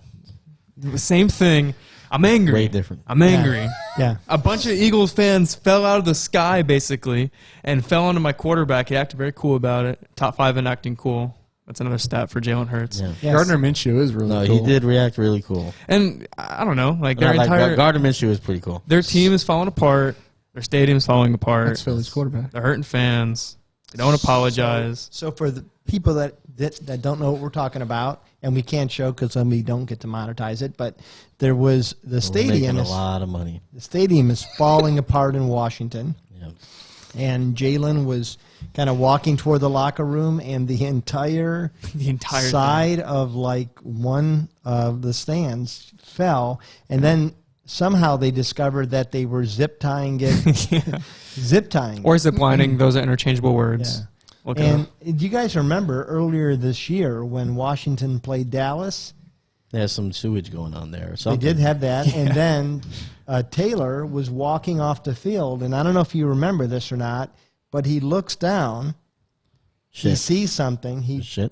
same thing. I'm angry. Way different. I'm angry. Yeah. A bunch of Eagles fans fell out of the sky, basically, and fell onto my quarterback. He acted very cool about it. Top 5 in acting cool. That's another stat for Jalen Hurts. Yeah. Yes. Gardner Minshew is really No, cool. he did react really cool. And I don't know, like their Not like entire Gardner Minshew is pretty cool. their team is falling apart. Their stadium's falling apart. That's Philly's quarterback. They're hurting fans. They don't apologize. So for the people that don't know what we're talking about, and we can't show because then we don't get to monetize it, but there was the We're stadium. making a lot of money. The stadium is falling apart in Washington, Yeah. and Jalen was kind of walking toward the locker room, and the entire The entire side of like one of the stands fell, and then somehow they discovered that they were zip tying it, zip tying. or zip lining. Those are interchangeable words. Yeah. Look it And up. do you guys remember earlier this year when Washington played Dallas? There's some sewage going on there or They something. did have that. And then Taylor was walking off the field, and I don't know if you remember this or not, but he looks down, he Shit. sees something, Shit.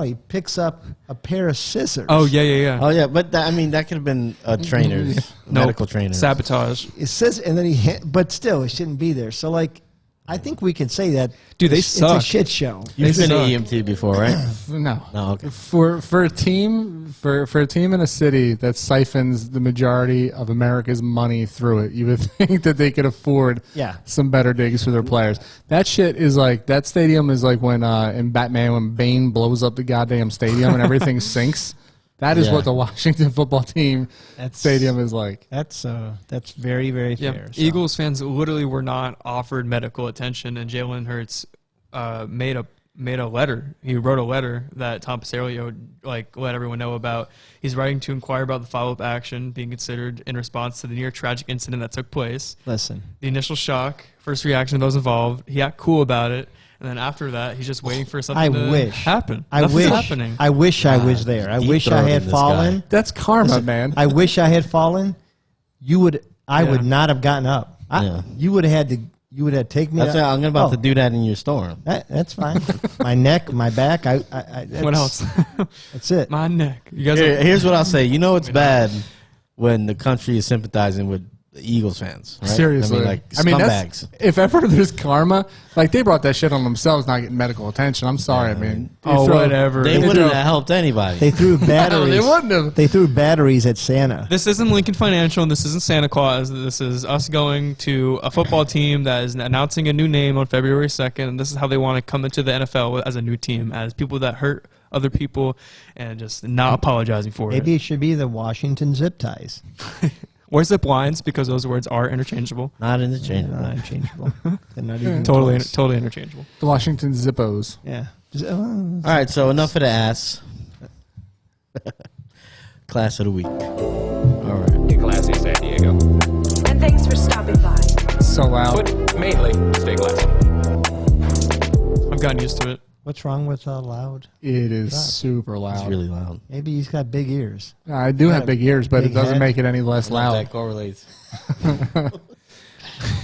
he picks up a pair of scissors. Oh yeah. Oh, yeah, but that could have been a trainer's, Nope. medical trainer. Sabotage. It says, and then he hit, but still, it shouldn't be there. So, like, I think we could say that. Dude, they it's suck. a shit show. You've They been suck. an EMT before, right? No. No, okay. For a team in a city that siphons the majority of America's money through it, you would think that they could afford Yeah. some better digs for their players. That shit is like that stadium is like when in Batman when Bane blows up the goddamn stadium and everything sinks. That is Yeah. what the Washington football team stadium is like. That's very, very Yeah. fair. So- Eagles fans literally were not offered medical attention, and Jalen Hurts made a letter. He wrote a letter that Tom Pesario let everyone know about. He's writing to inquire about the follow-up action being considered in response to the near tragic incident that took place. Listen. The initial shock, first reaction of those involved. He got cool about it, and then after that, he's just waiting for something to happen. Nothing's happening. I wish I was there. I deep wish I had throating this fallen. guy. That's karma, Listen, man. I wish I had fallen. I would not have gotten up. Yeah. You would have had to. You would have taken me. That's up. why I'm about to do that in your storm. That's fine. My neck, my back. What else? That's it. My neck. You guys. Here's what I'll say. You know it's bad when the country is sympathizing with Eagles fans. Right? Seriously, I mean, scumbags. if ever there's karma, like they brought that shit on themselves, not getting medical attention. I'm sorry, I mean, whatever. They wouldn't have helped anybody. They threw batteries. they wouldn't have. They threw batteries at Santa. This isn't Lincoln Financial, and this isn't Santa Claus. This is us going to a football team that is announcing a new name on February 2nd, and this is how they want to come into the NFL as a new team, as people that hurt other people and just not apologizing for Maybe it. it should be the Washington zip ties. Or zip lines, because those words are interchangeable. Not interchangeable. Not interchangeable. They're not even Totally close. interchangeable. The Washington Zippos. Yeah. All right, so enough of the ass. Class of the week. All right. Stay classy, San Diego. And thanks for stopping by. So loud. But mainly, stay classy. I've gotten used to it. What's wrong with loud? It is super loud. It's really loud. Maybe he's got big ears. I do have big ears, but big it doesn't head. make it any less loud. That correlates.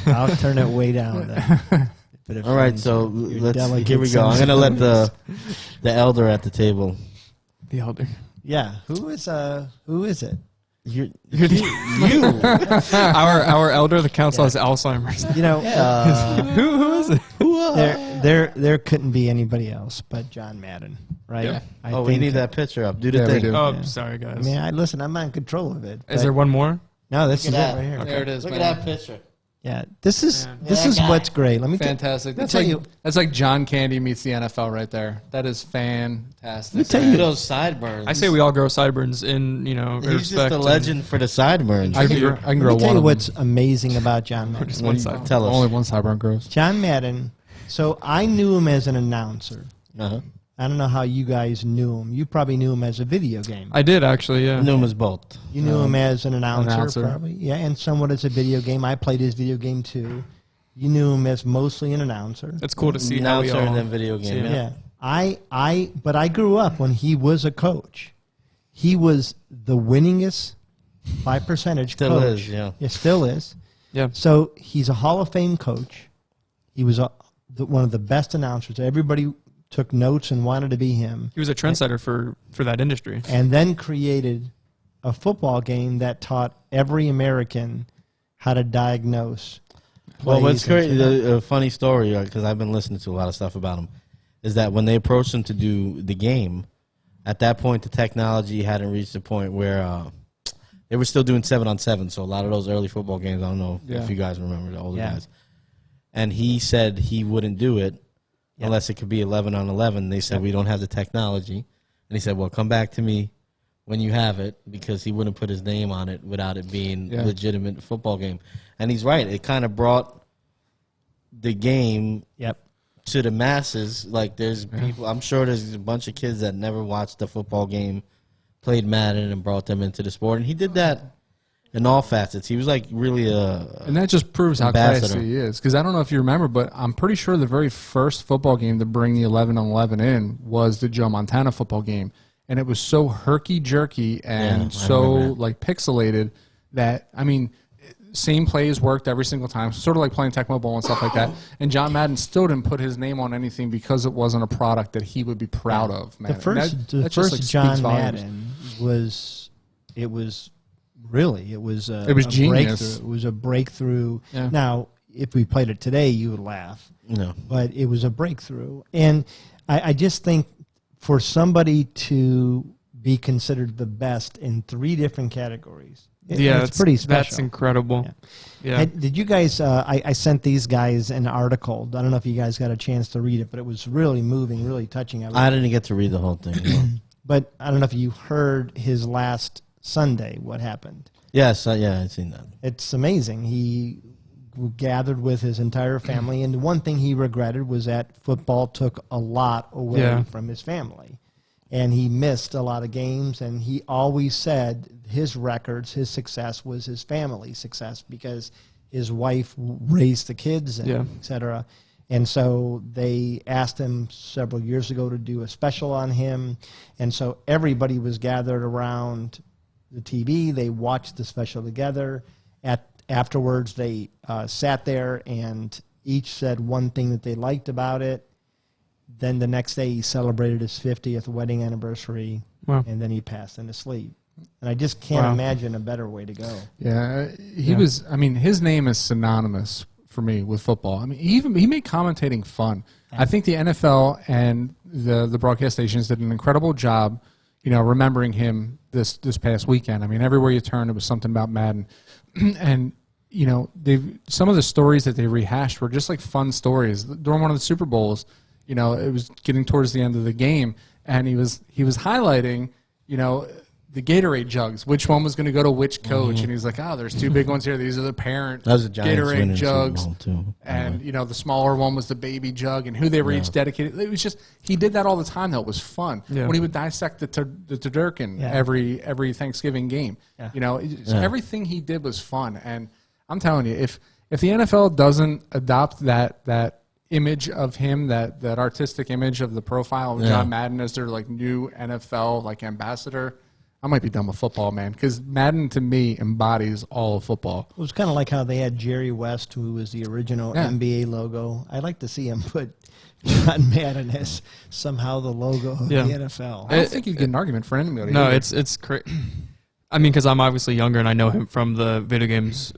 I'll turn it way down. Then. All right, so here we go. I'm gonna let the elder at the table. The elder. Yeah. Who is it? You. Our elder, the council, has Alzheimer's. You know, Who is it? there couldn't be anybody else but John Madden, right? Yeah. I We think- need that picture up. Do the Yeah, we thing. do. Oh, Yeah. sorry, I guys. mean, listen, I'm not in control of it. Is there one more? No, this is Look it at right here. that. There it is. Look man. at that picture. Yeah, this is that guy. what's great. Let me Fantastic. That's tell like you- that's like John Candy meets the NFL right there. That is fantastic. Let me tell Look at you, those sideburns. I say we all grow sideburns in, He's respect. just a legend for the sideburns. I can grow let me one tell you of what's them. amazing about John Madden. Just one side. Tell us. Only one sideburn grows. John Madden. So I knew him as an announcer. Uh-huh. I don't know how you guys knew him. You probably knew him as a video game. I did, actually, yeah. Knew him as both. You knew him as an announcer, announcer. probably. Yeah, and somewhat as a video game. I played his video game too. You knew him as mostly an announcer. It's cool to see how we Announcer all... and then video game. see it. Yeah. But I grew up when he was a coach. He was the winningest by percentage Still coach. is, yeah. It still is. Yeah. So he's a Hall of Fame coach. He was one of the best announcers. Everybody took notes and wanted to be him. He was a trendsetter for that industry. And then created a football game that taught every American how to diagnose. Well, what's plays great, and- a funny story, because I've been listening to a lot of stuff about him, is that when they approached him to do the game, at that point the technology hadn't reached the point where they were still doing 7-on-7. So a lot of those early football games, I don't know if you guys remember, the older guys. And he said he wouldn't do it unless it could be 11-on-11. They said, we don't have the technology. And he said, well, come back to me when you have it, because he wouldn't put his name on it without it being a legitimate football game. And he's right. It kind of brought the game to the masses. Like, there's people, I'm sure there's a bunch of kids that never watched the football game, played Madden, and brought them into the sport. And he did that in all facets. He was like really And that just proves how ambassador. classy he is. Because I don't know if you remember, but I'm pretty sure the very first football game to bring the 11-on-11 in was the Joe Montana football game. And it was so herky-jerky and so like pixelated that, I mean, same plays worked every single time, sort of like playing Tecmo Bowl and stuff like that. And John Madden still didn't put his name on anything because it wasn't a product that he would be proud of. Man. The first, that just, like, John speaks volumes. Madden was a genius. breakthrough. It was a breakthrough. Yeah. Now, if we played it today, you would laugh. No. But it was a breakthrough. And I just think for somebody to be considered the best in 3 different categories, it's pretty special. That's incredible. Yeah. Hey, did you guys? I sent these guys an article. I don't know if you guys got a chance to read it, but it was really moving, really touching. I didn't get to read the whole thing. No. But I don't know if you heard his last Sunday, what happened. Yes, I've seen that. It's amazing. He gathered with his entire family, and one thing he regretted was that football took a lot away from his family. And he missed a lot of games, and he always said his records, his success was his family's success because his wife raised the kids, and et cetera. And so they asked him several years ago to do a special on him, and so everybody was gathered around the TV. They watched the special together. Afterwards, they sat there and each said one thing that they liked about it. Then the next day, he celebrated his 50th wedding anniversary, and then he passed into sleep. And I just can't Wow. imagine a better way to go. Yeah, he was. I mean, his name is synonymous for me with football. I mean, he made commentating fun. I think the NFL and the broadcast stations did an incredible job, remembering him this past weekend. I mean, everywhere you turn, it was something about Madden, and some of the stories that they rehashed were just like fun stories. During one of the Super Bowls, it was getting towards the end of the game, and he was highlighting, the Gatorade jugs, which one was going to go to which coach, and he's like, there's two big ones here. These are the parent That was a Giants Gatorade winning jugs, Super Bowl too. and the smaller one was the baby jug, and who they were each dedicated. It was just he did that all the time. Though it was fun when he would dissect the turducken every Thanksgiving game. Everything he did was fun, and I'm telling you, if the NFL doesn't adopt that image of him, that artistic image of the profile of John Madden as their like new NFL like ambassador, I might be done with football, man, because Madden to me embodies all of football. It was kind of like how they had Jerry West, who was the original NBA logo. I'd like to see him put John Madden as somehow the logo of the NFL. I don't think you get an argument for anybody. No, it's crazy. I mean, because I'm obviously younger and I know him from the video games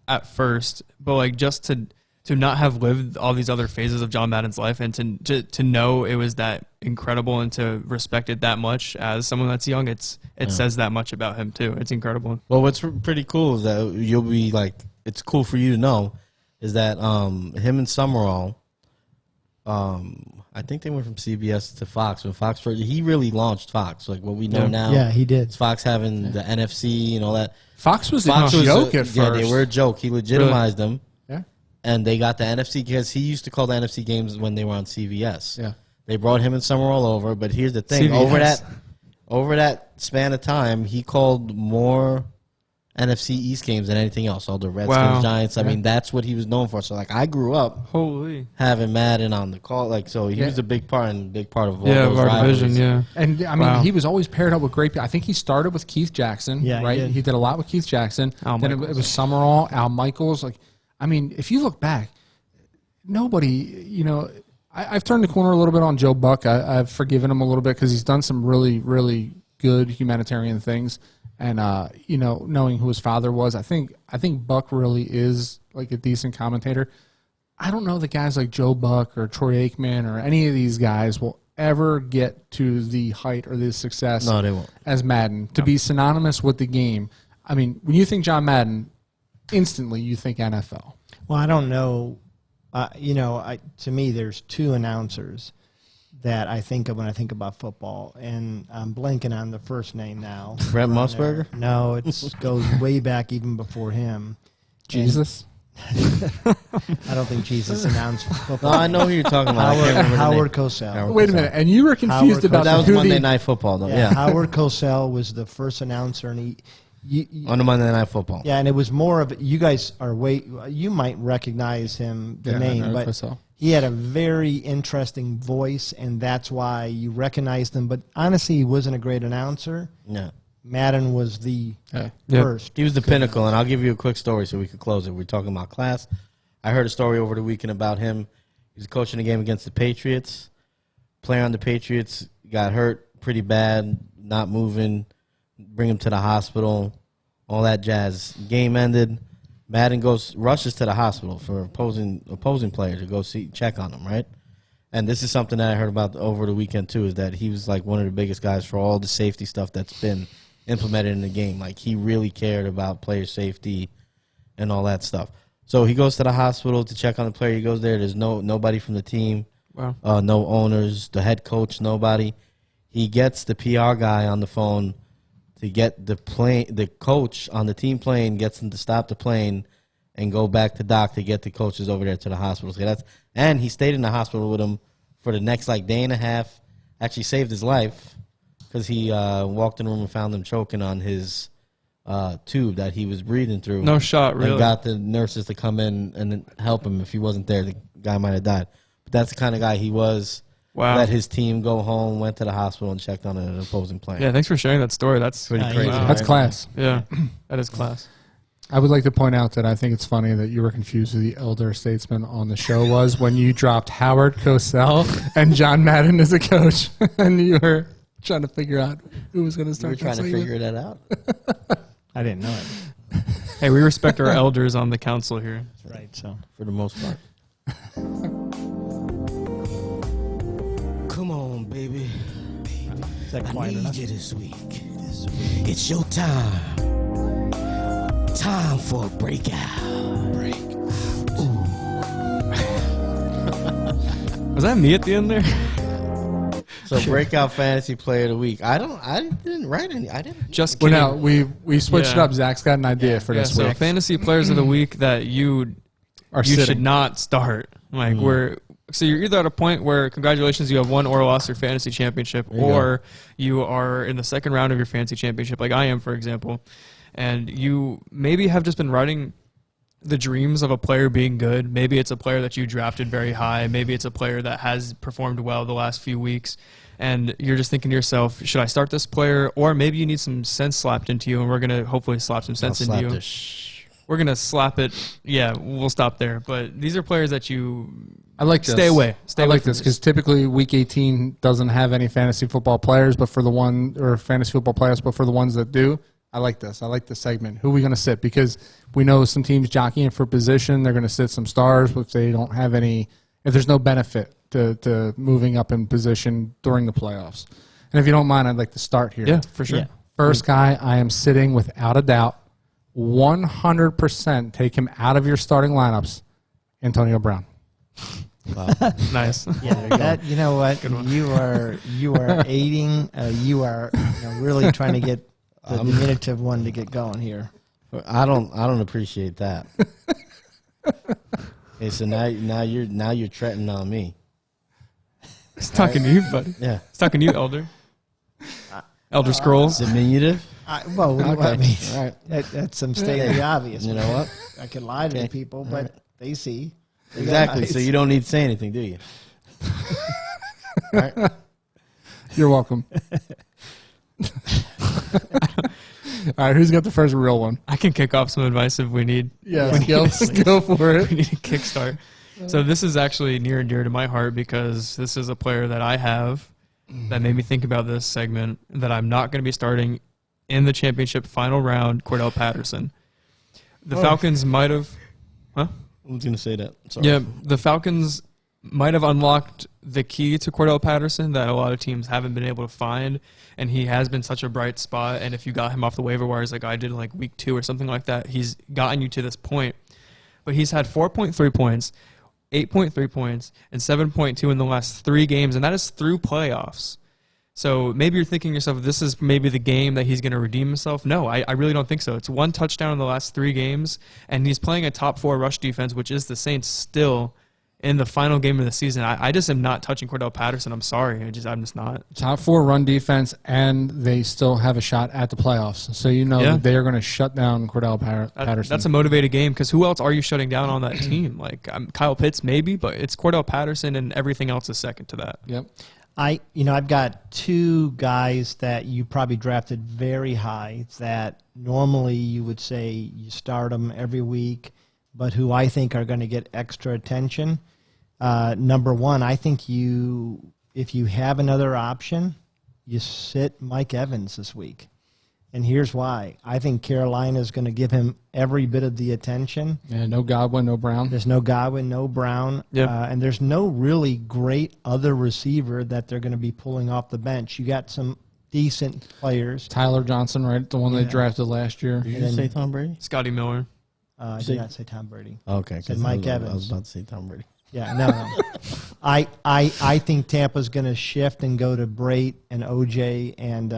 at first, but like just to not have lived all these other phases of John Madden's life and to know it was that incredible and to respect it that much as someone that's young, it says that much about him too. It's incredible. Well, what's pretty cool is that you'll be like, it's cool for you to know, is that him and Summerall, I think they went from CBS to Fox. When Fox first, he really launched Fox, like what we know now. Yeah, he did. It's Fox having the NFC and all that. Fox was a joke at first. Yeah, they were a joke. He legitimized them. Yeah. And they got the NFC because he used to call the NFC games when they were on CBS. Yeah. They brought him and Summerall over, but here's the thing: CBS. over that span of time, he called more NFC East games than anything else. All the Redskins, Giants. I mean, that's what he was known for. So, like, I grew up having Madden on the call. Like, so he was a big part of all those our rivalries. division. Yeah, And I mean, he was always paired up with great people. I think he started with Keith Jackson. Yeah, right. He did a lot with Keith Jackson. Then it was Summerall, Al Michaels. Like, I mean, if you look back, nobody, I've turned the corner a little bit on Joe Buck. I've forgiven him a little bit because he's done some really, really good humanitarian things. And, knowing who his father was, I think Buck really is like a decent commentator. I don't know that guys like Joe Buck or Troy Aikman or any of these guys will ever get to the height or the success they won't. as Madden to be synonymous with the game. I mean, when you think John Madden, instantly you think NFL. Well, I don't know. To me, there's two announcers that I think of when I think about football, and I'm blanking on the first name now. Brent Musburger? No, it goes way back even before him. Jesus? I don't think Jesus announced No, football. I know who you're talking about. I can't remember the Howard name. Cosell. Wait a minute, and you were confused Howard about That was who Monday the- Night Football, though. Yeah, Yeah, Howard Cosell was the first announcer, and on the Monday Night Football. yeah, and it was more of you guys are you might recognize him the Yeah, I name, know but Cosell. he had a very interesting voice, and that's why you recognized him. But honestly, he wasn't a great announcer. Yeah. Madden was the Yeah. first. He was the pinnacle, and I'll give you a quick story so we could close it. We're talking about class. I heard a story over the weekend about him. He was coaching a game against the Patriots. Player on the Patriots got hurt pretty bad, not moving, bring him to the hospital, all that jazz. Game ended. Madden rushes to the hospital for opposing player to go check on him, right? And this is something that I heard about over the weekend too, is that he was like one of the biggest guys for all the safety stuff that's been implemented in the game. Like he really cared about player safety and all that stuff. So he goes to the hospital to check on the player. He goes there. There's nobody from the team, no owners, the head coach, nobody. He gets the PR guy on the phone to get the coach on the team plane, gets him to stop the plane and go back to dock to get the coaches over there to the hospital. So and he stayed in the hospital with him for the next day and a half. Actually saved his life because he walked in the room and found him choking on his tube that he was breathing through. No shot, really. And got the nurses to come in and help him. If he wasn't there, the guy might have died. But that's the kind of guy he was. Wow. Let his team go home, went to the hospital, and checked on an opposing player. Yeah, thanks for sharing that story. That's Pretty crazy. Wow. That's class. Yeah, that is class. I would like to point out that I think it's funny that you were confused who the elder statesman on the show was when you dropped Howard Cosell and John Madden as a coach. And you were trying to figure out who was going to You start. were trying to figure that out. I didn't know it. Hey, we respect our elders on the council here. That's right. So For the most part. Come on, baby. is that I quiet need enough? you this week. It's your time. Time for a breakout. Was that me at the end there? So breakout fantasy player of the week. I didn't write any. I didn't. Just Well, kidding. now we switched it Yeah. up. Zach's got an idea for Yeah, this so week. fantasy players of the week that you Sitting. should not start. Like so you're either at a point where congratulations, you have won or lost your fantasy championship, you or you are in the second round of your fantasy championship, like I am, for example, and you maybe have just been writing the dreams of a player being good. Maybe it's a player that you drafted very high. Maybe it's a player that has performed well the last few weeks. And you're just thinking to yourself, should I start this player? Or maybe you need some sense slapped into you, and we're going to hopefully slap some sense into you. We're going to slap it. Yeah, we'll stop there. But these are players that you I like this. stay away. Stay I away like from this because typically week 18 doesn't have any fantasy football players, but for the fantasy football players, but for the ones that do, I like this. I like this segment. Who are we going to sit? Because we know some teams jockeying for position. They're going to sit some stars, if they don't have any. If there's no benefit to moving up in position during the playoffs. And if you don't mind, I'd like to start here. Yeah, for sure. Yeah. First guy, I am sitting without a doubt, 100% take him out of your starting lineups, Antonio Brown. Wow. Nice. Yeah, that you know what you are aiding. You are really trying to get the diminutive one to get going here. I don't appreciate that. Okay, so now you're treading on me. He's talking to you, buddy. Yeah. He's talking to you, Elder. Elder Scrolls. Diminutive. Well, Okay. I mean, All right. that's some stating the obvious. You know what? I can lie to Okay. people, but they see. They got Exactly. eyes. So you don't need to say anything, do you? All right. You're welcome. All right, who's got the first real one? I can kick off some advice if we need. Yeah, go for it. We need a kickstart. So this is actually near and dear to my heart because this is a player that I have that made me think about this segment that I'm not going to be starting in the championship final round, Cordell Patterson. The Falcons might have... Huh? I was going to say that. Sorry. Yeah, the Falcons might have unlocked the key to Cordell Patterson that a lot of teams haven't been able to find, and he has been such a bright spot. And if you got him off the waiver wires like I did like week 2 or something like that, he's gotten you to this point. But he's had 4.3 points, 8.3 points, and 7.2 in the last 3 games, and that is through playoffs. So maybe you're thinking to yourself, this is maybe the game that he's going to redeem himself. No, I really don't think so. It's 1 touchdown in the last 3 games, and he's playing a top 4 rush defense, which is the Saints still in the final game of the season. I just am not touching Cordell Patterson. I'm sorry. I'm just not. Top 4 run defense, and they still have a shot at the playoffs. So that they are going to shut down Cordell Patterson. That's a motivated game because who else are you shutting down on that team? Like Kyle Pitts maybe, but it's Cordell Patterson, and everything else is second to that. Yep. I've got 2 guys that you probably drafted very high that normally you would say you start them every week, but who I think are going to get extra attention. Number 1, I think if you have another option, you sit Mike Evans this week. And here's why. I think Carolina is going to give him every bit of the attention. Yeah, no Godwin, no Brown. There's no Godwin, no Brown. Yeah. And there's no really great other receiver that they're going to be pulling off the bench. You got some decent players. Tyler Johnson, right? The one they drafted last year. Did you just say Tom Brady? Scotty Miller. I did not say Tom Brady. Okay. Said Mike I Evans. was about to say Tom Brady. Yeah, no. I think Tampa's going to shift and go to Brait and OJ and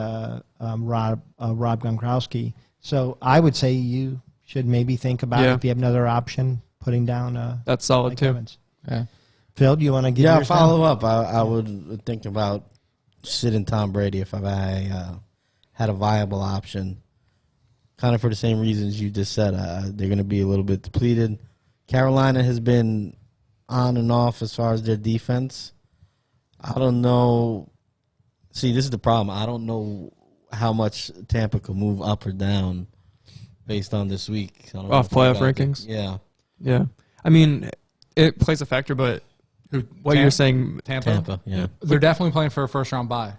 Rob Gronkowski. So I would say you should maybe think about if you have another option, putting down That's solid Mike too. Evans. Yeah. Phil, do you want to give Yeah, yours follow down? up. I would think about sitting Tom Brady if I had a viable option. Kind of for the same reasons you just said. They're going to be a little bit depleted. Carolina has been on and off as far as their defense. I don't know. See, this is the problem. I don't know how much Tampa could move up or down based on this week. I don't know Off if you playoff guys- rankings? Yeah. Yeah. I mean, it plays a factor, but what you're saying, Tampa? Tampa, yeah. They're definitely playing for a first-round bye.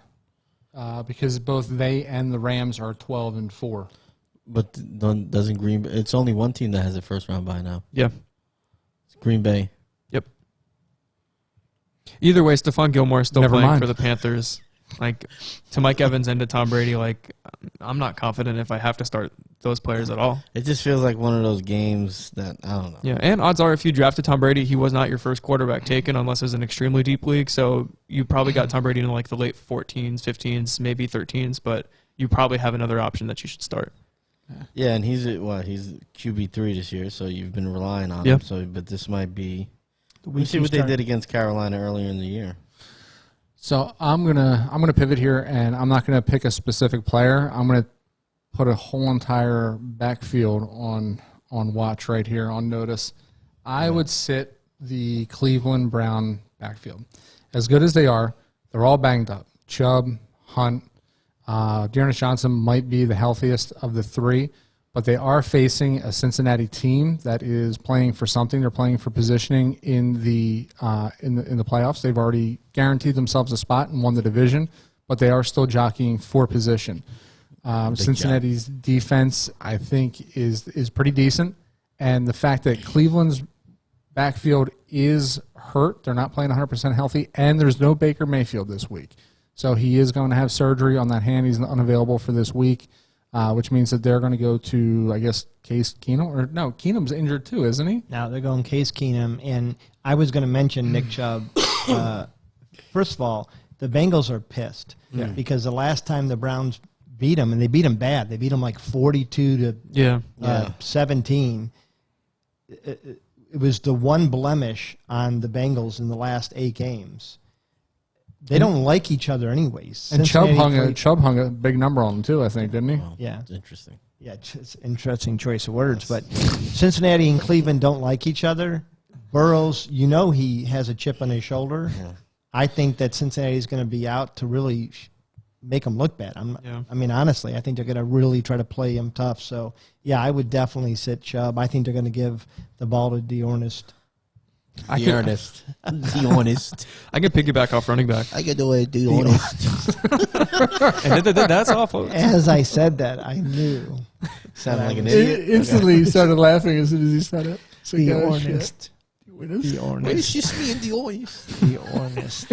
because both they and the Rams are 12-4. But doesn't Green Bay? It's only one team that has a first round bye now. Yeah. It's Green Bay. Yep. Either way, Stephon Gilmore is still Never playing mind. for the Panthers. Like, to Mike Evans and to Tom Brady, like, I'm not confident if I have to start those players at all. It just feels like one of those games that I don't know. Yeah, and odds are if you drafted Tom Brady, he was not your first quarterback taken unless it was an extremely deep league. So you probably got Tom Brady in like the late 14s, 15s, maybe 13s, but you probably have another option that you should start. Yeah, and he's QB3 this year, so you've been relying on Yep. him. So, but this might be. The We week see you what they start- did against Carolina earlier in the year. So I'm gonna pivot here, and I'm not gonna pick a specific player. I'm gonna put a whole entire backfield on watch right here on notice. I would sit the Cleveland Brown backfield. As good as they are, they're all banged up. Chubb, Hunt, Dearness Johnson might be the healthiest of the three, but they are facing a Cincinnati team that is playing for something. They're playing for positioning in the playoffs. They've already guaranteed themselves a spot and won the division, but they are still jockeying for position. Cincinnati's defense, I think, is pretty decent, and the fact that Cleveland's backfield is hurt, they're not playing 100% healthy, and there's no Baker Mayfield this week, so he is going to have surgery on that hand. He's unavailable for this week. Which means that they're going to go to, I guess, Case Keenum. Or no, Keenum's injured too, isn't he? Now they're going Case Keenum, and I was going to mention Nick Chubb. First of all, the Bengals are pissed because the last time the Browns beat them, and they beat them bad. They beat them like 42 to 17. It was the one blemish on the Bengals in the last 8 games. They don't like each other anyways. And Chubb Cincinnati hung a big number on them too, I think, didn't he? Wow, Yeah. that's interesting. Yeah, it's an interesting choice of words. But Cincinnati and Cleveland don't like each other. Burrows, he has a chip on his shoulder. Yeah. I think that Cincinnati is going to be out to really make them look bad. I mean, honestly, I think they're going to really try to play him tough. So, yeah, I would definitely sit Chubb. I think they're going to give the ball to Dearness. The honest. The honest. I can piggyback off running back. I get the way the honest. And that's awful. As I said that, I knew. Sounded like an It- idiot. Instantly, he started laughing as soon as he said it. So The go, honest. The honest. just me and the honest? The honest.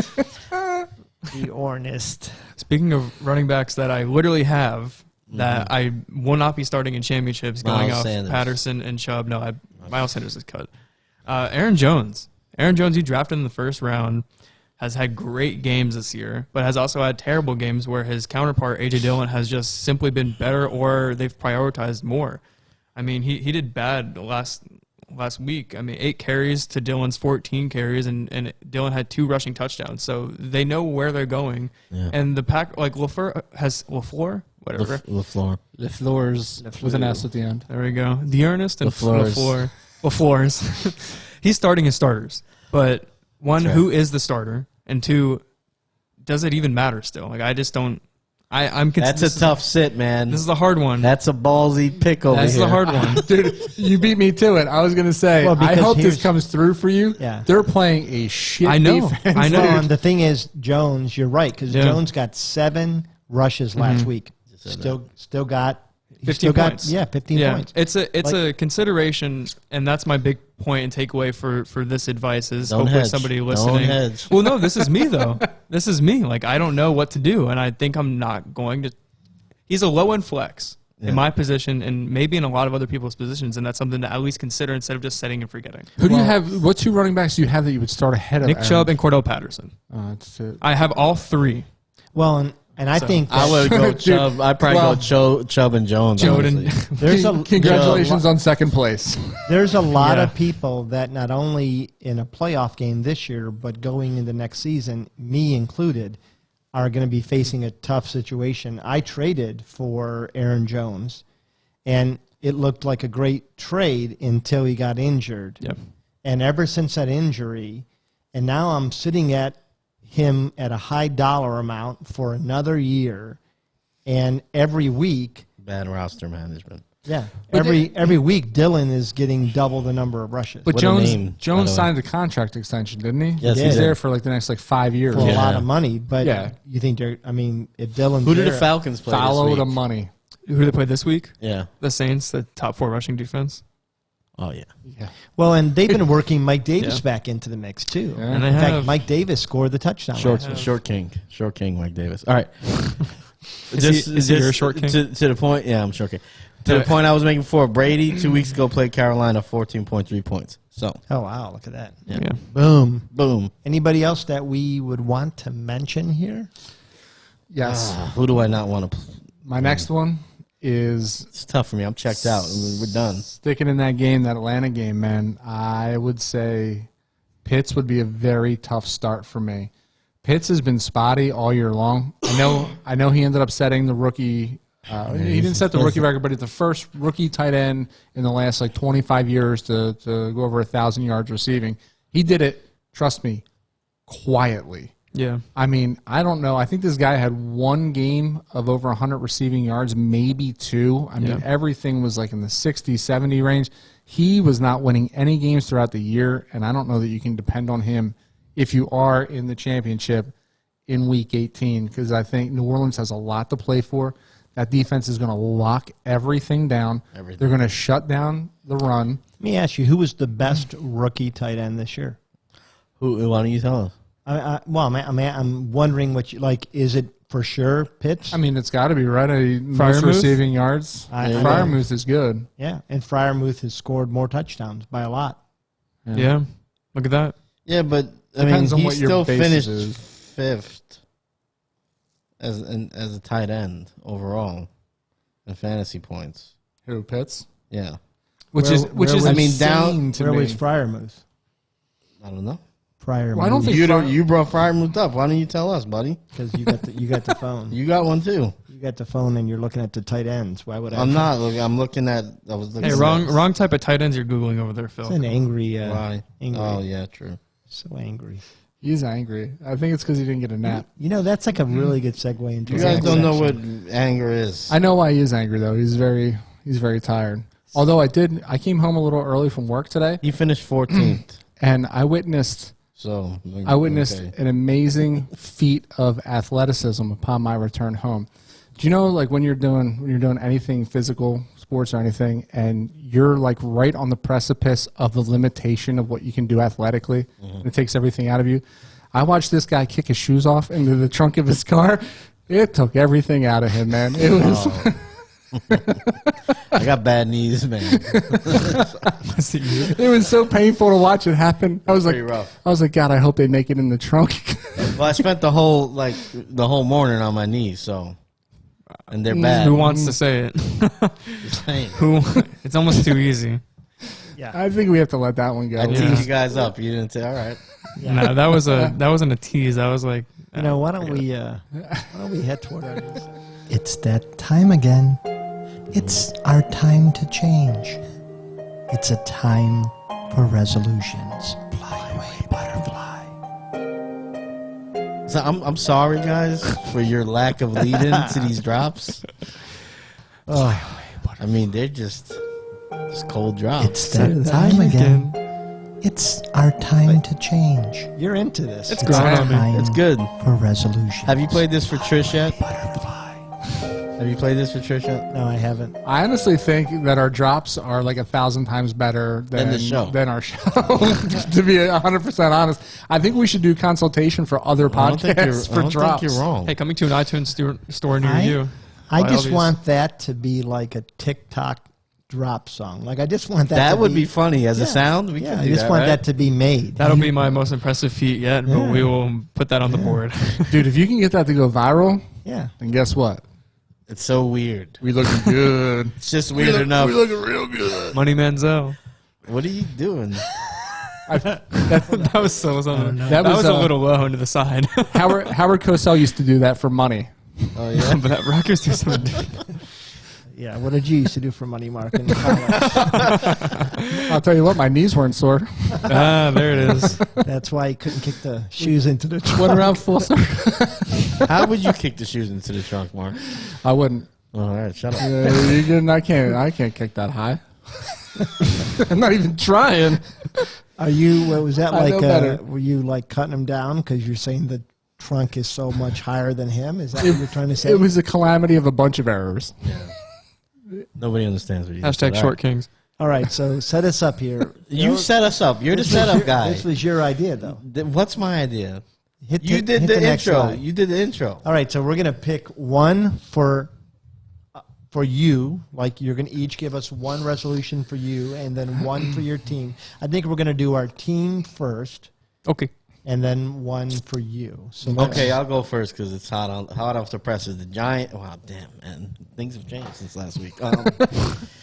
The honest. Speaking of running backs that I literally have that I will not be starting in championships going Miles off Sanders. Patterson and Chubb. No, Miles Sanders is cut. Aaron Jones. Aaron Jones, you drafted in the first round, has had great games this year, but has also had terrible games where his counterpart, A.J. Dillon, has just simply been better or they've prioritized more. I mean, he did bad last week. I mean, 8 carries to Dillon's 14 carries, and Dillon had 2 rushing touchdowns. So they know where they're going. Yeah. And the pack, like LaFleur, whatever. LaFleur. LaFleur's with an S at the end. There we go. The Ernest and LaFleur's. LaFleur's. He's starting his starters. But one, That's right. who is the starter? And 2, does it even matter still? Like, I just don't. That's a tough sit, man. This is a hard one. That's a ballsy pick over This is here. a hard one. Dude, you beat me to it. I was going to say, Well, I because hope this here's- comes through for you. Yeah. They're playing a shit I know. defense. I know. Well, and the thing is, Jones, you're right, because Yeah. Jones got 7 rushes last week. Still got 15 points. 15 Yeah, points. it's a consideration, and that's my big point and takeaway for this advice is Don't hopefully hedge. somebody Don't listening. hedge. Well, no, this is me though. This is me. Like, I don't know what to do, and I think I'm not going to. He's a low end flex in my position, and maybe in a lot of other people's positions, and that's something to at least consider instead of just setting and forgetting. Who do you have? What 2 running backs do you have that you would start ahead of Nick Aaron? Chubb and Cordell Patterson. That's it. I have all 3. Well, and I think I would go Dude, Chubb. I'd probably well, go Chubb and Jones. Jordan. honestly. Congratulations on second place. there's a lot Yeah. of people that not only in a playoff game this year, but going into next season, me included, are going to be facing a tough situation. I traded for Aaron Jones, and it looked like a great trade until he got injured. Yep. And ever since that injury, and now I'm sitting at him at a high dollar amount for another year, and every week, Bad roster management. Yeah. But Every week, Dylan is getting double the number of rushes. But What a name, by the Jones way. signed a contract extension, didn't he? Yes, he He's did. there for like the next 5 years. for a lot of money. But Yeah. you think they're, I mean, if Dylan's Who did the there- Falcons play Follow this the week? money. Who did they play this week? Yeah. The Saints, the top 4 rushing defense. Oh, yeah. Yeah. Well, and they've been working Mike Davis Yeah. back into the mix, too. Yeah. And they In fact, have Mike Davis scored the touchdown. Short last King, Mike Davis. All right. Is he your short king? To the point, yeah, I'm short king. To the point I was making before, Brady 2 weeks ago played Carolina 14.3 points. So, Oh, wow. Look at that. yeah. Yeah. Boom. Boom. Anybody else that we would want to mention here? Yes. Who do I not want to? My next one is It's tough for me. I'm checked out. We're done. sticking in that game, that Atlanta game, man. I would say Pitts would be a very tough start for me. Pitts has been spotty all year long. I know he ended up setting the rookie. He didn't set the rookie record, but it's the first rookie tight end in the last 25 years to go over 1,000 yards receiving. He did it, trust me, quietly. Yeah. I mean, I don't know. I think this guy had one game of over 100 receiving yards, maybe 2. I mean, Yeah. everything was in the 60, 70 range. He was not winning any games throughout the year, and I don't know that you can depend on him if you are in the championship in Week 18, because I think New Orleans has a lot to play for. That defense is going to lock everything down. Everything. They're going to shut down the run. Let me ask you, who was the best rookie tight end this year? Why don't you tell us? I'm wondering what you like. Is it for sure Pitts? I mean, it's got to be right. Most Freiermuth? receiving yards. I- Freiermuth is good. Yeah, and Freiermuth has scored more touchdowns by a lot. Yeah. Look at that. Yeah, but Depends on he what your still basis finished is. 5th as a tight end overall in fantasy points. Who, Pitts? Yeah, Which Where- is where was- I mean, insane down- to Where me. was Freiermuth? I don't know. Freiermuth. Well, I don't think You brought Freiermuth up. Why don't you tell us, buddy? because you got the phone. You got one too. You got the phone, and you're looking at the tight ends. Why would I? I'm not looking. I'm looking at. I was looking. Hey, at wrong type of tight ends you're Googling over there, It's Phil. an angry. Why? Angry. Oh yeah, true. So angry. He's angry. I think it's because he didn't get a nap. You know, that's like a really good segue into. You the guys next don't know section. what anger is. I know why he is angry though. He's very tired. Although I came home a little early from work today, He finished 14th. and I witnessed So okay. an amazing feat of athleticism upon my return home. Do you know, when you're doing anything physical, sports or anything, and you're right on the precipice of the limitation of what you can do athletically, and it takes everything out of you? I watched this guy kick his shoes off into the trunk of his car. It took everything out of him, man. It was. I got bad knees, man. It was so painful to watch it happen. I was Pretty rough. God, I hope they make it in the trunk. Well, I spent the whole morning on my knees, so and they're bad. Who wants to say it? Just saying. Who? It's almost too easy. I think we have to let that one go. I teased Yeah. you guys up. You didn't say all right. No, that wasn't a tease. That was like, You know, why don't we head toward our news? It's that time again. It's our time to change. It's a time for resolutions. Fly away, butterfly. So I'm sorry, guys, for your lack of lead-in to these drops. I mean, they're just cold drops. It's that time again. It's our time to change. You're into this. It's growing on me. time It's good. for resolutions. Have you played this for Trish yet? Butterfly. Have you played this for Trish yet? No, I haven't. I honestly think that our drops are 1,000 times better than the show. Than our show. To be 100% honest, I think we should do consultation for other I don't podcasts for drops. think you're wrong. hey, coming to an iTunes store near you. I Buy all just these. want that to be like a TikTok drop song. I just want that. That to would be funny as a Yeah. sound. We Yeah, could I do just that, want right? that to be made. That'll be my most impressive feat yet, but Yeah. we will put that on the board. Dude, if you can get that to go viral, Yeah. then guess what? It's so weird. We looking good. It's just weird enough. We looking real good. Money Manziel. What are you doing? That was so. That was, was a little low into the side. Howard Cosell used to do that for money. Oh yeah. but that Rutgers do something. Yeah. What did you used to do for money, Mark? In college? I'll tell you what, my knees weren't sore. There it is. That's why he couldn't kick the shoes into the Went trunk. around full circle. How would you kick the shoes into the trunk, Mark? I wouldn't. All right, shut up. You didn't. I can't kick that high. I'm not even trying. Are you? What was that I like? know better. Were you like cutting him down because you're saying the trunk is so much higher than him? Is that what you're trying to say? It was a calamity of a bunch of errors. Nobody understands what you just Hashtag said. short kings. All right, so set us up here. You set us up. You're the setup guy. This was your idea, though. What's my idea? Hit You did hit the next intro. slide. You did the intro. All right, so we're gonna pick one for you. Like you're gonna each give us one resolution for you, and then one for your team. I think we're gonna do our team first, Okay. and then one for you. So Okay, I'll go first because it's hot off the presses. The Giant. Wow, damn, man, things have changed since last week.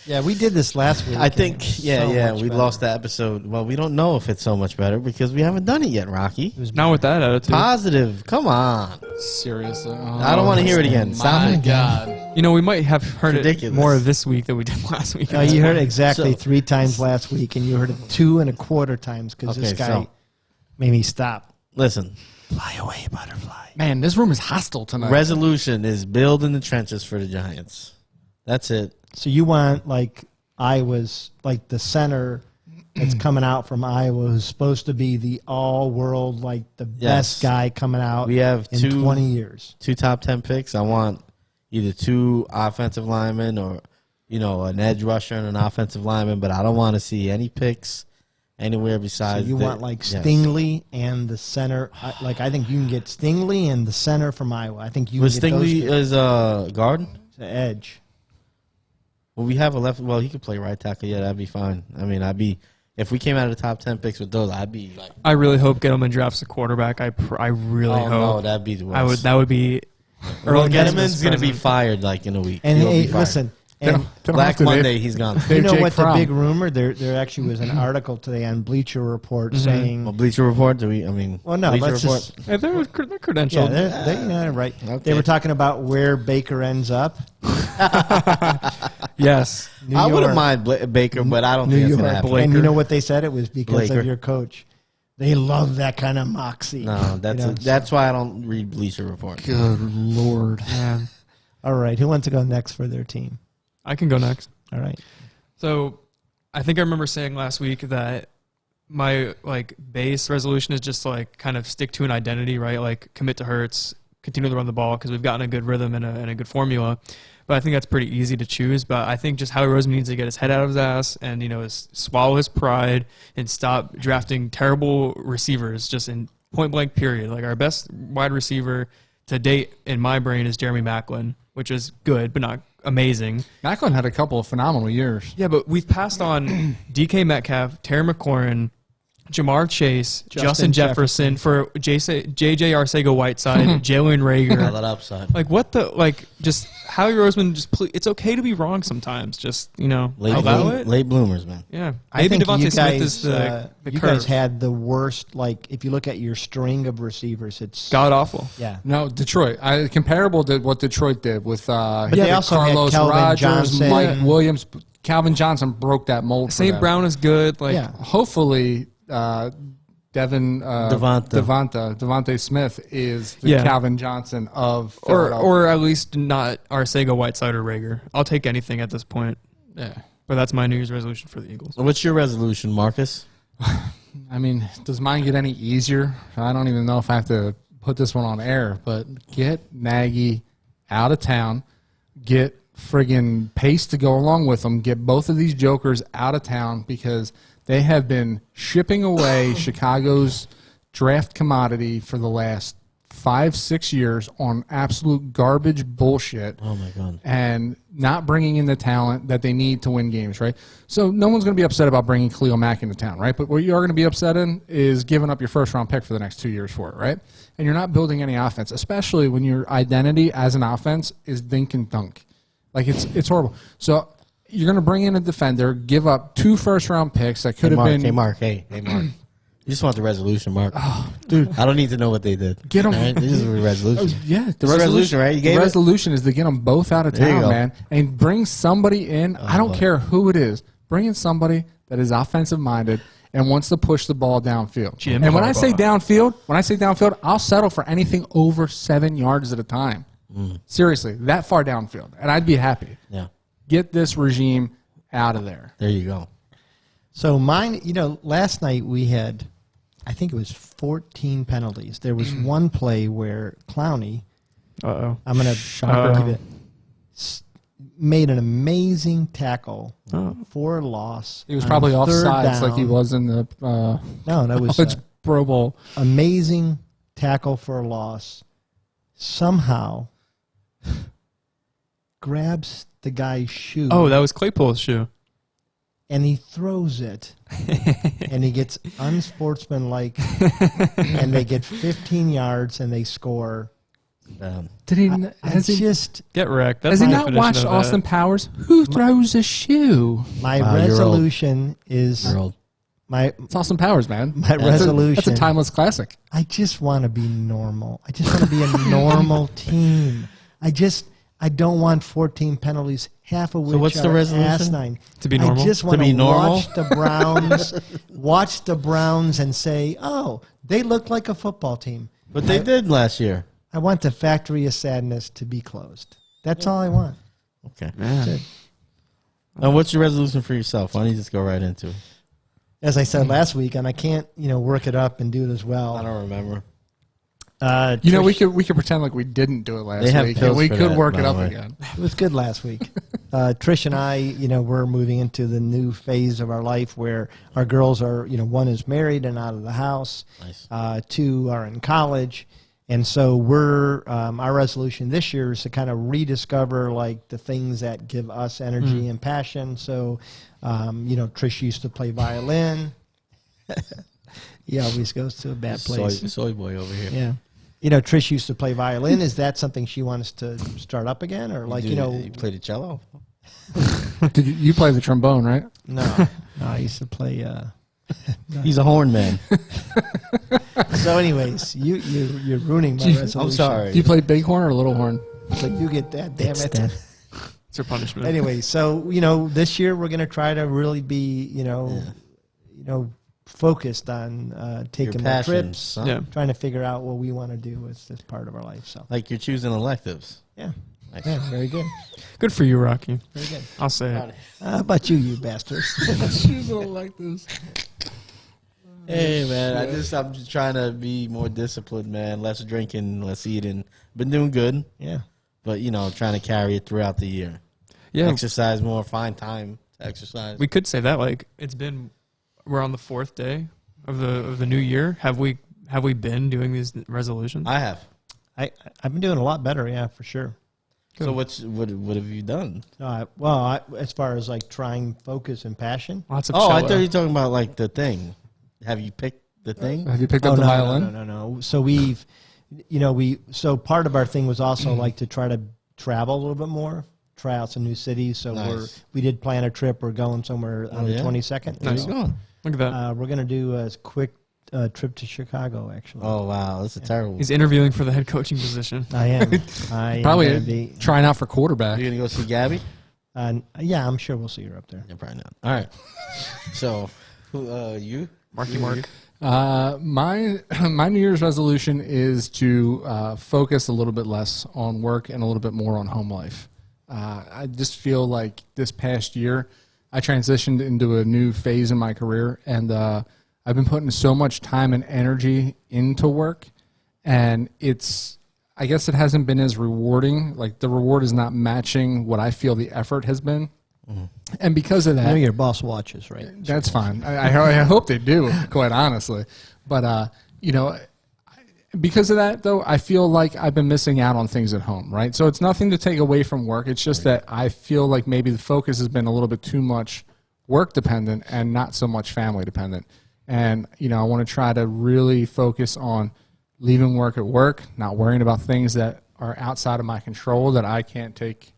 yeah, we did this last week. I and think, it's yeah, so yeah, much we better. lost that episode. Well, we don't know if it's so much better because we haven't done it yet, Rocky. Now with that attitude. Positive. Come on. Seriously. I don't want to hear it again. Stop My it. God. You know, we might have heard Ridiculous. it more of this week than we did last week. You heard it exactly So- 3 times last week, and you heard it 2.25 times because this Okay, guy so- made me stop. Listen, Fly away, butterfly. Man, this room is hostile tonight. resolution is build in the trenches for the Giants. That's it. So you want like Iowa's like the center that's coming out from Iowa who's supposed to be the all-world like the best guy coming out We have in two 20 years. 2 top 10 picks. I want either 2 offensive linemen or, an edge rusher and an offensive lineman, but I don't want to see any picks anywhere So besides. you want like Stingley and the center. I think you can get Stingley and the center from Iowa. I think you Was can get Stingley those is guard? the edge. Well, we have a left. Well, he could play right tackle. Yeah, that'd be fine. I mean, if we came out of the top 10 picks with those, I'd be like, I really hope Gettleman drafts a quarterback. I really oh hope. no, that'd be the worst. That would be. Earl Earl Gettleman's Gettleman's gonna be present. fired like in a week. And He'll hey, be fired. listen, They and don't have Black to, Dave. Monday, he's gone. you know Jake what Fromm. the big rumor? There actually was an article today on Bleacher Report saying. Well, Bleacher Report. Well, no, Bleacher let's Report. just. Yeah, they're Yeah, credentialed. right. Okay. They were talking about where Baker ends up. Yes. New I wouldn't York. mind Baker, but I don't New think it's York. gonna happen. And you know what they said? It was because Blaker. of your coach. They love that kind of moxie. No, that's why I don't read Bleacher Report. Good Lord. Man. All right. Who wants to go next for their team? I can go next. All right. So, I think I remember saying last week that my base resolution is just kind of stick to an identity, right? Like commit to Hurts, continue to run the ball because we've gotten a good rhythm and a good formula. But I think that's pretty easy to choose. But I think just Howie Roseman needs to get his head out of his ass and swallow his pride and stop drafting terrible receivers just in point blank period. Like our best wide receiver to date in my brain is Jeremy Maclin, which is good but not amazing. Macklin had a couple of phenomenal years. Yeah, but we've passed on DK Metcalf, Terry McLaurin, Jamar Chase, Justin Jefferson for JJ Arcega-Whiteside, Jalen All Reagor. that upside. Just Howie Roseman, it's okay to be wrong sometimes. Just, allow it. Late bloomers, man. Yeah. I Maybe think you Devontae Smith guys, is the you curve. guys had the worst. If you look at your string of receivers, it's God awful. yeah. No, Detroit. Comparable to what Detroit did with they also had Carlos Calvin Rogers, Johnson. Mike Yeah. Williams. Calvin Johnson broke that mold. for St. them. Brown is good. Yeah. Hopefully, Devontae Smith is the Yeah. Calvin Johnson of Philadelphia. or at least not Arcega-Whiteside or Reagor. I'll take anything at this point. Yeah. But that's my New Year's resolution for the Eagles. What's your resolution, Marcus? I mean, does mine get any easier? I don't even know if I have to put this one on air, but get Nagy out of town, get friggin' Pace to go along with them, get both of these jokers out of town because they have been shipping away Chicago's draft commodity for the last 5-6 years on absolute garbage bullshit. Oh my God. And not bringing in the talent that they need to win games, right? So no one's going to be upset about bringing Khalil Mack into town, right? But what you are going to be upset in is giving up your first-round pick for the next 2 years for it, right? And you're not building any offense, especially when your identity as an offense is dink and dunk. Like, it's horrible. So you're going to bring in a defender, give up 2 first-round picks that could have been... Hey, Mark. You just want the resolution, Mark. Oh, dude. I don't need to know what they did. Get 'em. Right? This is a resolution. Yeah, the resolution, right? You gave the it? resolution is to get them both out of There you town, go. man, and bring somebody in. I don't care who it is. Bring in somebody that is offensive minded and wants to push the ball downfield. Jim And when I say Harbaugh. downfield, I'll settle for anything over 7 yards at a time. Seriously, that far downfield, and I'd be happy. Yeah. Get this regime out of there. There you go. So mine, last night we had, I think it was 14 penalties. There was one play where Clowney, Uh-oh. I'm going to give it, made an amazing tackle for a loss. He was probably on third offsides like he down. was in the No, that was College Pro Bowl. amazing tackle for a loss. Somehow grabs the guy's shoe. Oh, that was Claypool's shoe. And he throws it, and he gets unsportsmanlike, and they get 15 yards, and they score. Did he? Has he just Get wrecked. That's Has he my not definition watched of that. Austin Powers? Who throws a shoe? my Wow, you're old. resolution is You're old. my It's Austin Powers, man. My That's a resolution. timeless classic. I just want to be normal. I just want to be a normal team. I don't want 14 penalties, half of which what's the are resolution? asinine. To be normal? I just want To be to normal? watch the Browns and say, oh, they look like a football team. But they did last year. I want the factory of sadness to be closed. That's all I want. Okay. That's it. Now, what's your resolution for yourself? Why don't you just go right into it? As I said last week, and I can't, work it up and do it as well. I don't remember. We could pretend like we didn't do it last They have week, pills and we for could that, work by it the up way. again. It was good last week. Trish and I, we're moving into the new phase of our life where our girls are, one is married and out of the house. Nice. Two are in college. And so our resolution this year is to kind of rediscover like the things that give us energy and passion. So, Trish used to play violin. He always goes to a bad place. Soy boy over here. Yeah. Trish used to play violin. Is that something she wants to start up again? Or like, You play the cello? Did you play the trombone, right? No, I used to play. He's a horn man. So, anyways, you're ruining my resolution. I'm sorry. Do you play big horn or little horn? So you get that, damn it. It's your punishment. Anyway, so this year we're gonna try to really be focused on taking Your more passion, trips, son. Yeah. trying to figure out what we want to do with this part of our life. So Like you're choosing electives. yeah, Nice. yeah, very good, Good for you, Rocky. very good. I'll say it. How about you bastard? Hey man, I'm just trying to be more disciplined, man. Less drinking, less eating. Been doing good, Yeah, but trying to carry it throughout the year. Yeah, Exercise more, find time to exercise. we could say that. Like we're on the 4th day of the new year. Have we been doing these resolutions? I have. I've been doing a lot better. Yeah, for sure. So what have you done? As far as like trying focus and passion. Lots of Oh, I cello. thought you were talking about like the thing. Have you picked the thing? Have you picked up the violin? No. So so part of our thing was also like to try to travel a little bit more, try out some new cities. So Nice. we did plan a trip. We're going somewhere on the yeah? 22nd. Where you going? Look at that. We're gonna do a quick trip to Chicago. Actually, Oh wow, that's a terrible. He's interviewing for the head coaching position. I am. I am Probably gonna be. trying out for quarterback. You're gonna go see Gabby? Yeah, I'm sure we'll see her up there. Yeah, probably not. All right. So, you? Marky Mark. My New Year's resolution is to focus a little bit less on work and a little bit more on home life. I just feel like this past year, I transitioned into a new phase in my career, and I've been putting so much time and energy into work, and I guess it hasn't been as rewarding. Like the reward is not matching what I feel the effort has been. And because of I that, know your boss watches, right? that's fine. I hope they do, quite honestly. But, because of that, though, I feel like I've been missing out on things at home, right? So it's nothing to take away from work. It's just that I feel like maybe the focus has been a little bit too much work dependent and not so much family dependent. And, I want to try to really focus on leaving work at work, not worrying about things that are outside of my control that I can't take,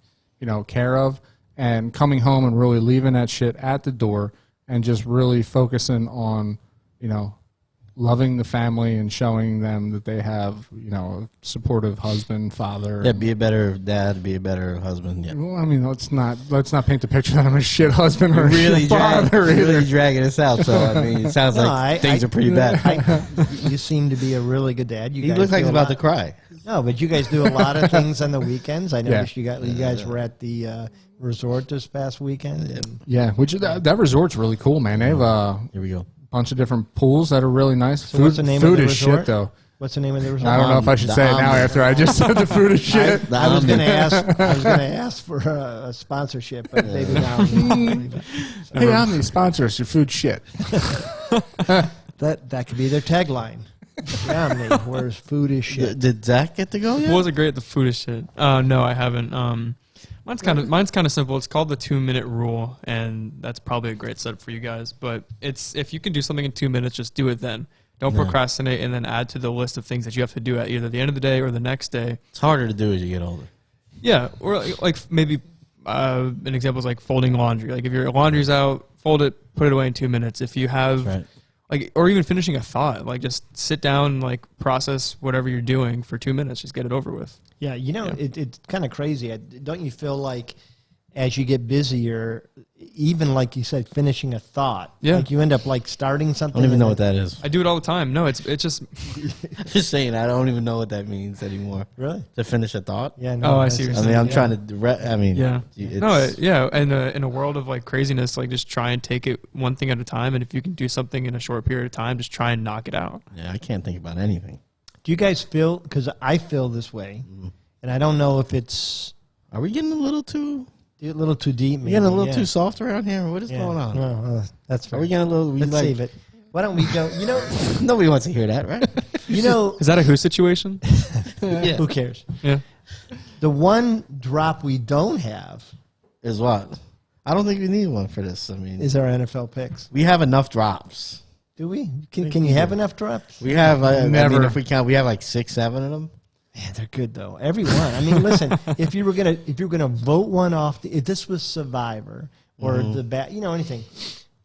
care of, and coming home and really leaving that shit at the door and just really focusing on, loving the family and showing them that they have, a supportive husband, father. Yeah, be a better dad, be a better husband. Yeah. Well, I mean, let's not paint the picture that I'm a shit husband or a Really, shit father either. really dragging us out. So I mean, it sounds No, like things are pretty bad. You seem to be a really good dad. You He guys looks like do he's a about lot- to cry. No, but you guys do a lot of things on the weekends. I noticed you guys were at the resort this past weekend. And Yeah, which that resort's really cool, man. They have a Here we go. bunch of different pools that are really nice. So what's the name food of the is resort? shit, though. What's the name of the resort? I don't know if I should The say it now Omni. after I just said the food is shit. I was going to ask for a sponsorship, but maybe now. Hey, Omni, sponsor us. Your food shit. That could be their tagline. Yeah, Omni, where's food is shit. Did Zach get to go yet? Was it great? The food is shit. No, I haven't. Mine's kind of simple. It's called the 2-minute rule, and that's probably a great setup for you guys. But it's if you can do something in 2 minutes, just do it then. Don't procrastinate, and then add to the list of things that you have to do at either the end of the day or the next day. It's harder to do as you get older. Yeah, or like maybe an example is like folding laundry. Like if your laundry's out, fold it, put it away in 2 minutes. If you have Right. like, or even finishing a thought, like just sit down and like process whatever you're doing for 2 minutes. Just get it over with. Yeah, it's kind of crazy. Don't you feel like as you get busier, even like you said, finishing a thought, like you end up like starting I something. don't even know what that is. I do it all the time. No, it's just. Just saying, I don't even know what that means anymore. Really? To finish a thought? Yeah. No, Oh, I see what you're I saying. mean, I'm trying to. Yeah. It's, No, yeah, and in a world of like craziness, like just try and take it one thing at a time, and if you can do something in a short period of time, just try and knock it out. Yeah, I can't think about anything. Do you guys feel? Because I feel this way, and I don't know if it's Are we getting a little too? a little too deep. Maybe. We getting a little yeah. too soft around here? What is Yeah. going on? No, that's fair. Are we getting a little? Let's save it. Why don't we go? You know, Nobody wants to hear that, right? Is that a who situation? Yeah. who cares? Yeah. The one drop we don't have Is what? I don't think we need one for this. I mean, is our NFL picks. we have enough drops. Do we? Can you have enough drops? We have. I Never. mean, if we count, we have like 6, 7 of them. Man, they're good though. Every one. I mean, listen. If you were gonna vote one off, if this was Survivor or the bat, anything,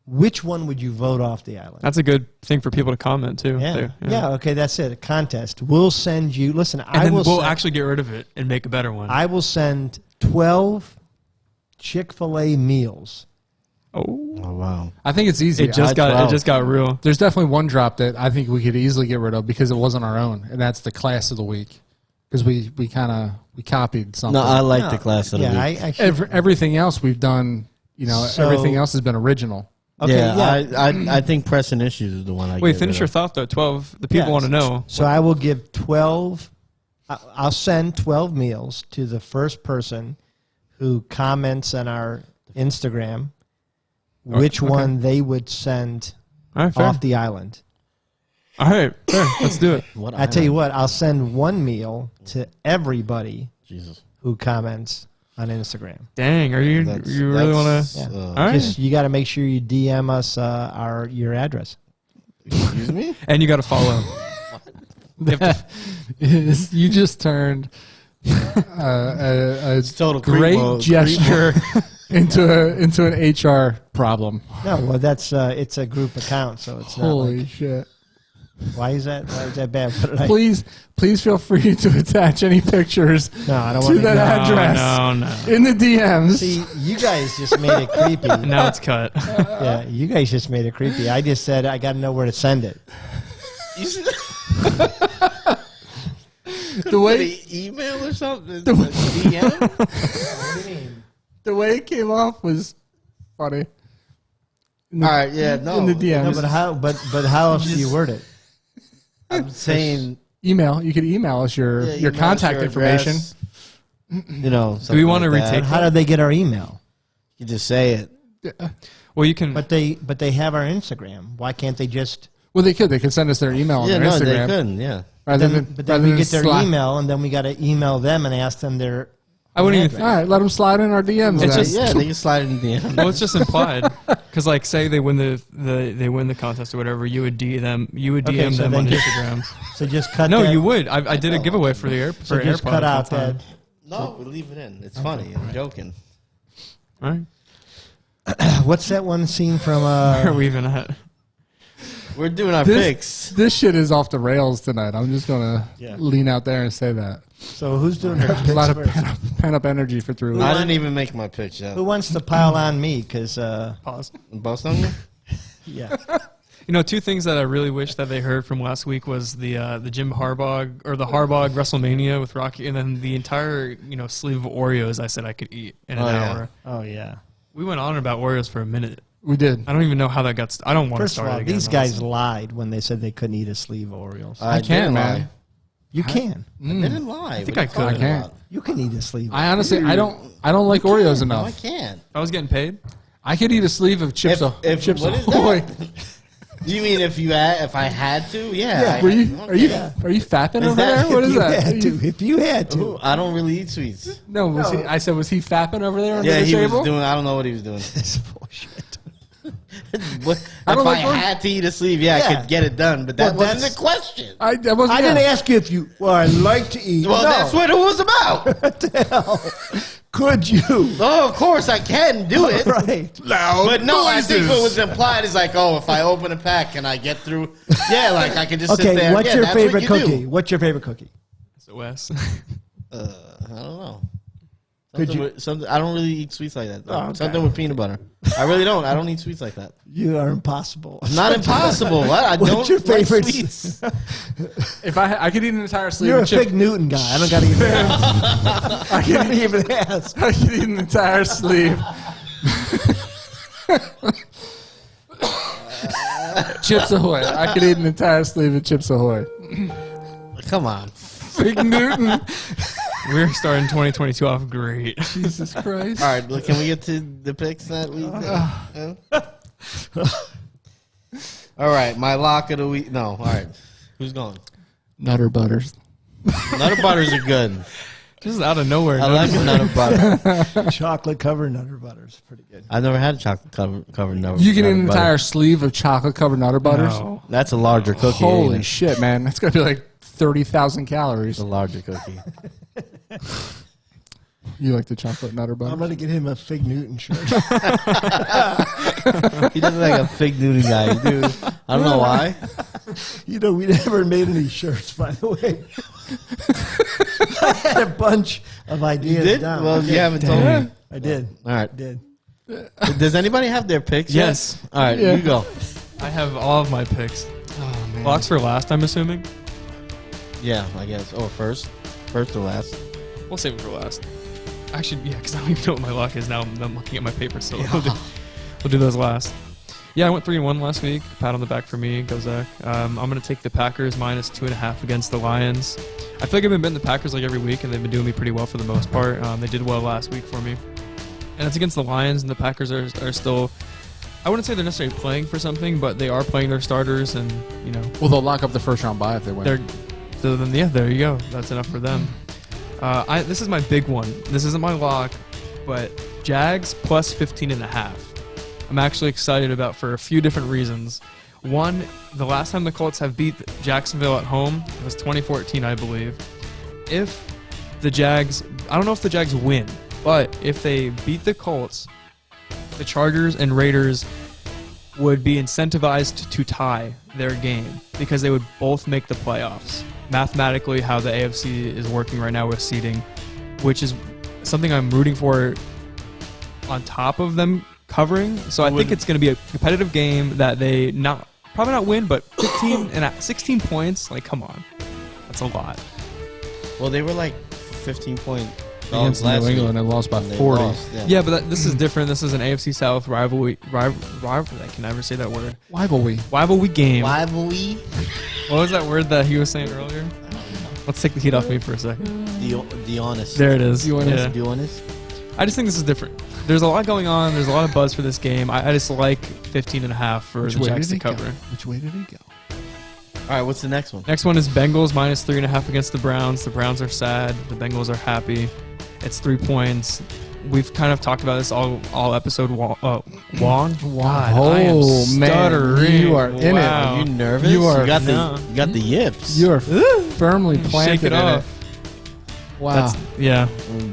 which one would you vote off the island? That's a good thing for people to comment too. Yeah. there, Yeah. Okay, that's it. A contest. We'll send you. Listen, And then we'll send, actually get rid of it and make a better one. I will send 12 Chick-fil-A meals. oh, Oh wow! I think it's easy. it just got real. There's definitely one drop that I think we could easily get rid of because it wasn't our own, and that's the class of the week. Because we copied something. No, I like the class of the Yeah, week. I actually. Everything else we've done, So- everything else has been original. Okay, I think pressing issues is the one I Wait, get finish rid your of. thought though. 12. The people Yeah, want to know. So I will give 12. I'll send 12 meals to the first person who comments on our Instagram which okay. one they would send All right, fair. off the island. All right, fair. Let's do it. What I tell you what, I'll send one meal to everybody Jesus. who comments on Instagram. Dang, you really want to? Yeah. All right. Just you got to make sure you DM us your address. Excuse me? And you got to follow. You have to- You just turned a Total creep great mode. gesture into an HR problem. No, well that's it's a group account, so it's not. Holy Like, shit! why is that bad? What did I- Please feel free to attach any pictures No, I don't to want that to. address No. in the DMs. See, you guys just made it creepy. Now it's cut. Yeah, you guys just made it creepy. I just said I got to know where to send it. The way email or something? DM? the way it came off was funny. All right, yeah, no. In the DMs. No, but how else do you word it? I'm saying Email. You could email us your email us contact your information. address, you know, Do we want to like that. retake? How do they get our email? You just say it. Well, you can. But they have our Instagram. Why can't they just? Well, they could send us their email on Yeah, their no, Instagram. they couldn't. Yeah. Rather Then, than, but then rather we than get their slide- email, and then we got to email them and ask them their. I wouldn't even. address. All right, let them slide in our DMs. It's then. just- Yeah, they can slide in the DM. Well, it's just implied because, like, say they win they win the contest or whatever, you would DM them. You would Okay, DM so them then on just- Instagram. So just cut. No, that, you would. I did a giveaway for the air. So For just AirPods cut out one time. that. No, we leave it in. It's funny. I'm joking. All right. What's that one scene from? Where are we even at? We're doing our This- picks. This shit is off the rails tonight. I'm just gonna Yeah. lean out there and say that. So who's doing our A lot picks of first? pent up energy for 3 weeks. I didn't even make my pitch yet. Who wants to pile on me? Because Pause. Both of them? yeah, You know, 2 things that I really wish that they heard from last week was the Jim Harbaugh or the Harbaugh WrestleMania with Rocky, and then the entire sleeve of Oreos I said I could eat in an hour. Oh yeah. We went on about Oreos for a minute. We did. I don't even know how that got. I don't want to First of start all, it again. these guys lied when they said they couldn't eat a sleeve of Oreos. I can, man. You can. I didn't lie. I think What I are you could. talking I can't. about? You can eat a sleeve. I honestly, I don't like Oreos No, I enough. can't. I was getting paid. I could eat a sleeve of Chips Chips what is Ahoy. that? You mean if I had to? Yeah. Are you fapping over there? What is that? If you had to. Ooh, I don't really eat sweets. No, I said, was he fapping over there under Yeah, the he table? was doing. I don't know what he was doing. That's bullshit. But I if don't I like had to eat a sleeve, I Yeah. could get it done. But that Well, wasn't that's- the question. I I didn't ask you if you. Well, I like to eat. Well, No. that's what it was about. What the hell? Could you? Oh, of course I can do it. Right. Loud But no, I think what noises. was implied is like, oh, if I open a pack, can I get through? Yeah, like I can just sit Okay. there. What's Yeah, your that's what favorite you cookie? do. What's your favorite cookie? So Wes. I don't know. Could Something you- with- something, I don't really eat sweets like that. Oh, okay. Something with peanut butter. I really don't. I don't eat sweets like that. You are impossible. Not impossible. What? I What's don't your like favorite? sweets. If I could eat an entire sleeve You're a of Chips. Fig Newton guy. I don't got to even ask. I can't even ask. I could eat an entire sleeve. Chips Ahoy. I could eat an entire sleeve of Chips Ahoy. Come on. Big Newton. We're starting 2022 off great. Jesus Christ. All right, look, can we get to the picks that we All right, my lock of the week. No, all right. Who's going? Nutter Butters. Nutter Butters are good. Just out of nowhere. I like a Nutter Butter. Chocolate covered Nutter Butter is pretty good. I've never had chocolate covered Nutter You can eat an Nutter entire Butter. sleeve of chocolate covered Nutter Butters. No. That's a larger cookie. Holy ain't it? shit, man. That's going to be like 30,000 It's calories. a larger cookie. You like the chocolate Nutter Butter? I'm going to get him a Fig Newton shirt. He doesn't like a Fig Newton guy, dude. I don't know why. You know, we never made any shirts, by the way. I had a bunch of ideas You did? down. Well, I you did. haven't told me. I did. All right. I did. Does anybody have their picks yet? Yes. All right, Yeah. you go. I have all of my picks. Oh, man. Locks for last, I'm assuming. Yeah, I guess. Or first or last. We'll save it for last. Actually, yeah, because I don't even know what my lock is now. I'm looking at my paper, so we'll do those last. Yeah, I went 3-1 last week. Pat on the back for me. Go Zach. I'm going to take the Packers minus 2.5 against the Lions. I feel like I've been betting the Packers like every week, and they've been doing me pretty well for the most part. They did well last week for me. And it's against the Lions, and the Packers are still... I wouldn't say they're necessarily playing for something, but they are playing their starters, and, you know... Well, they'll lock up the first round bye if they win. So then, yeah, there you go. That's enough for them. This is my big one. This isn't my lock, but Jags plus 15.5. I'm actually excited about for a few different reasons. One, the last time the Colts have beat Jacksonville at home was 2014, I believe. If the Jags, I don't know if the Jags win, but if they beat the Colts, the Chargers and Raiders would be incentivized to tie their game because they would both make the playoffs. Mathematically, how the AFC is working right now with seeding, which is something I'm rooting for on top of them covering. So I think it's going to be a competitive game that they probably not win, but 16 points. Like, come on, that's a lot. Well, they were like 15-point Against New England and lost by 40. Yeah, but this is different. This is an AFC South rivalry. I can never say that word. Rivalry. Rivalry game. Rivalry. What was that word that he was saying earlier? Let's take the heat off me for a second. The honest. There it is. Dionys. Yeah. The honest. I just think this is different. There's a lot going on. There's a lot of buzz for this game. I just like 15.5 for the Jags to cover. Which way did he go? All right, what's the next one? Next one is Bengals minus 3.5 against the Browns. The Browns are sad. The Bengals are happy. It's 3 points. We've kind of talked about this all episode. Juan? God, I am Oh, man. stuttering. You are in it. Wow. Are you nervous? You are- got No. the you got the yips. You are firmly planted Shake it in off. Wow. That's, yeah.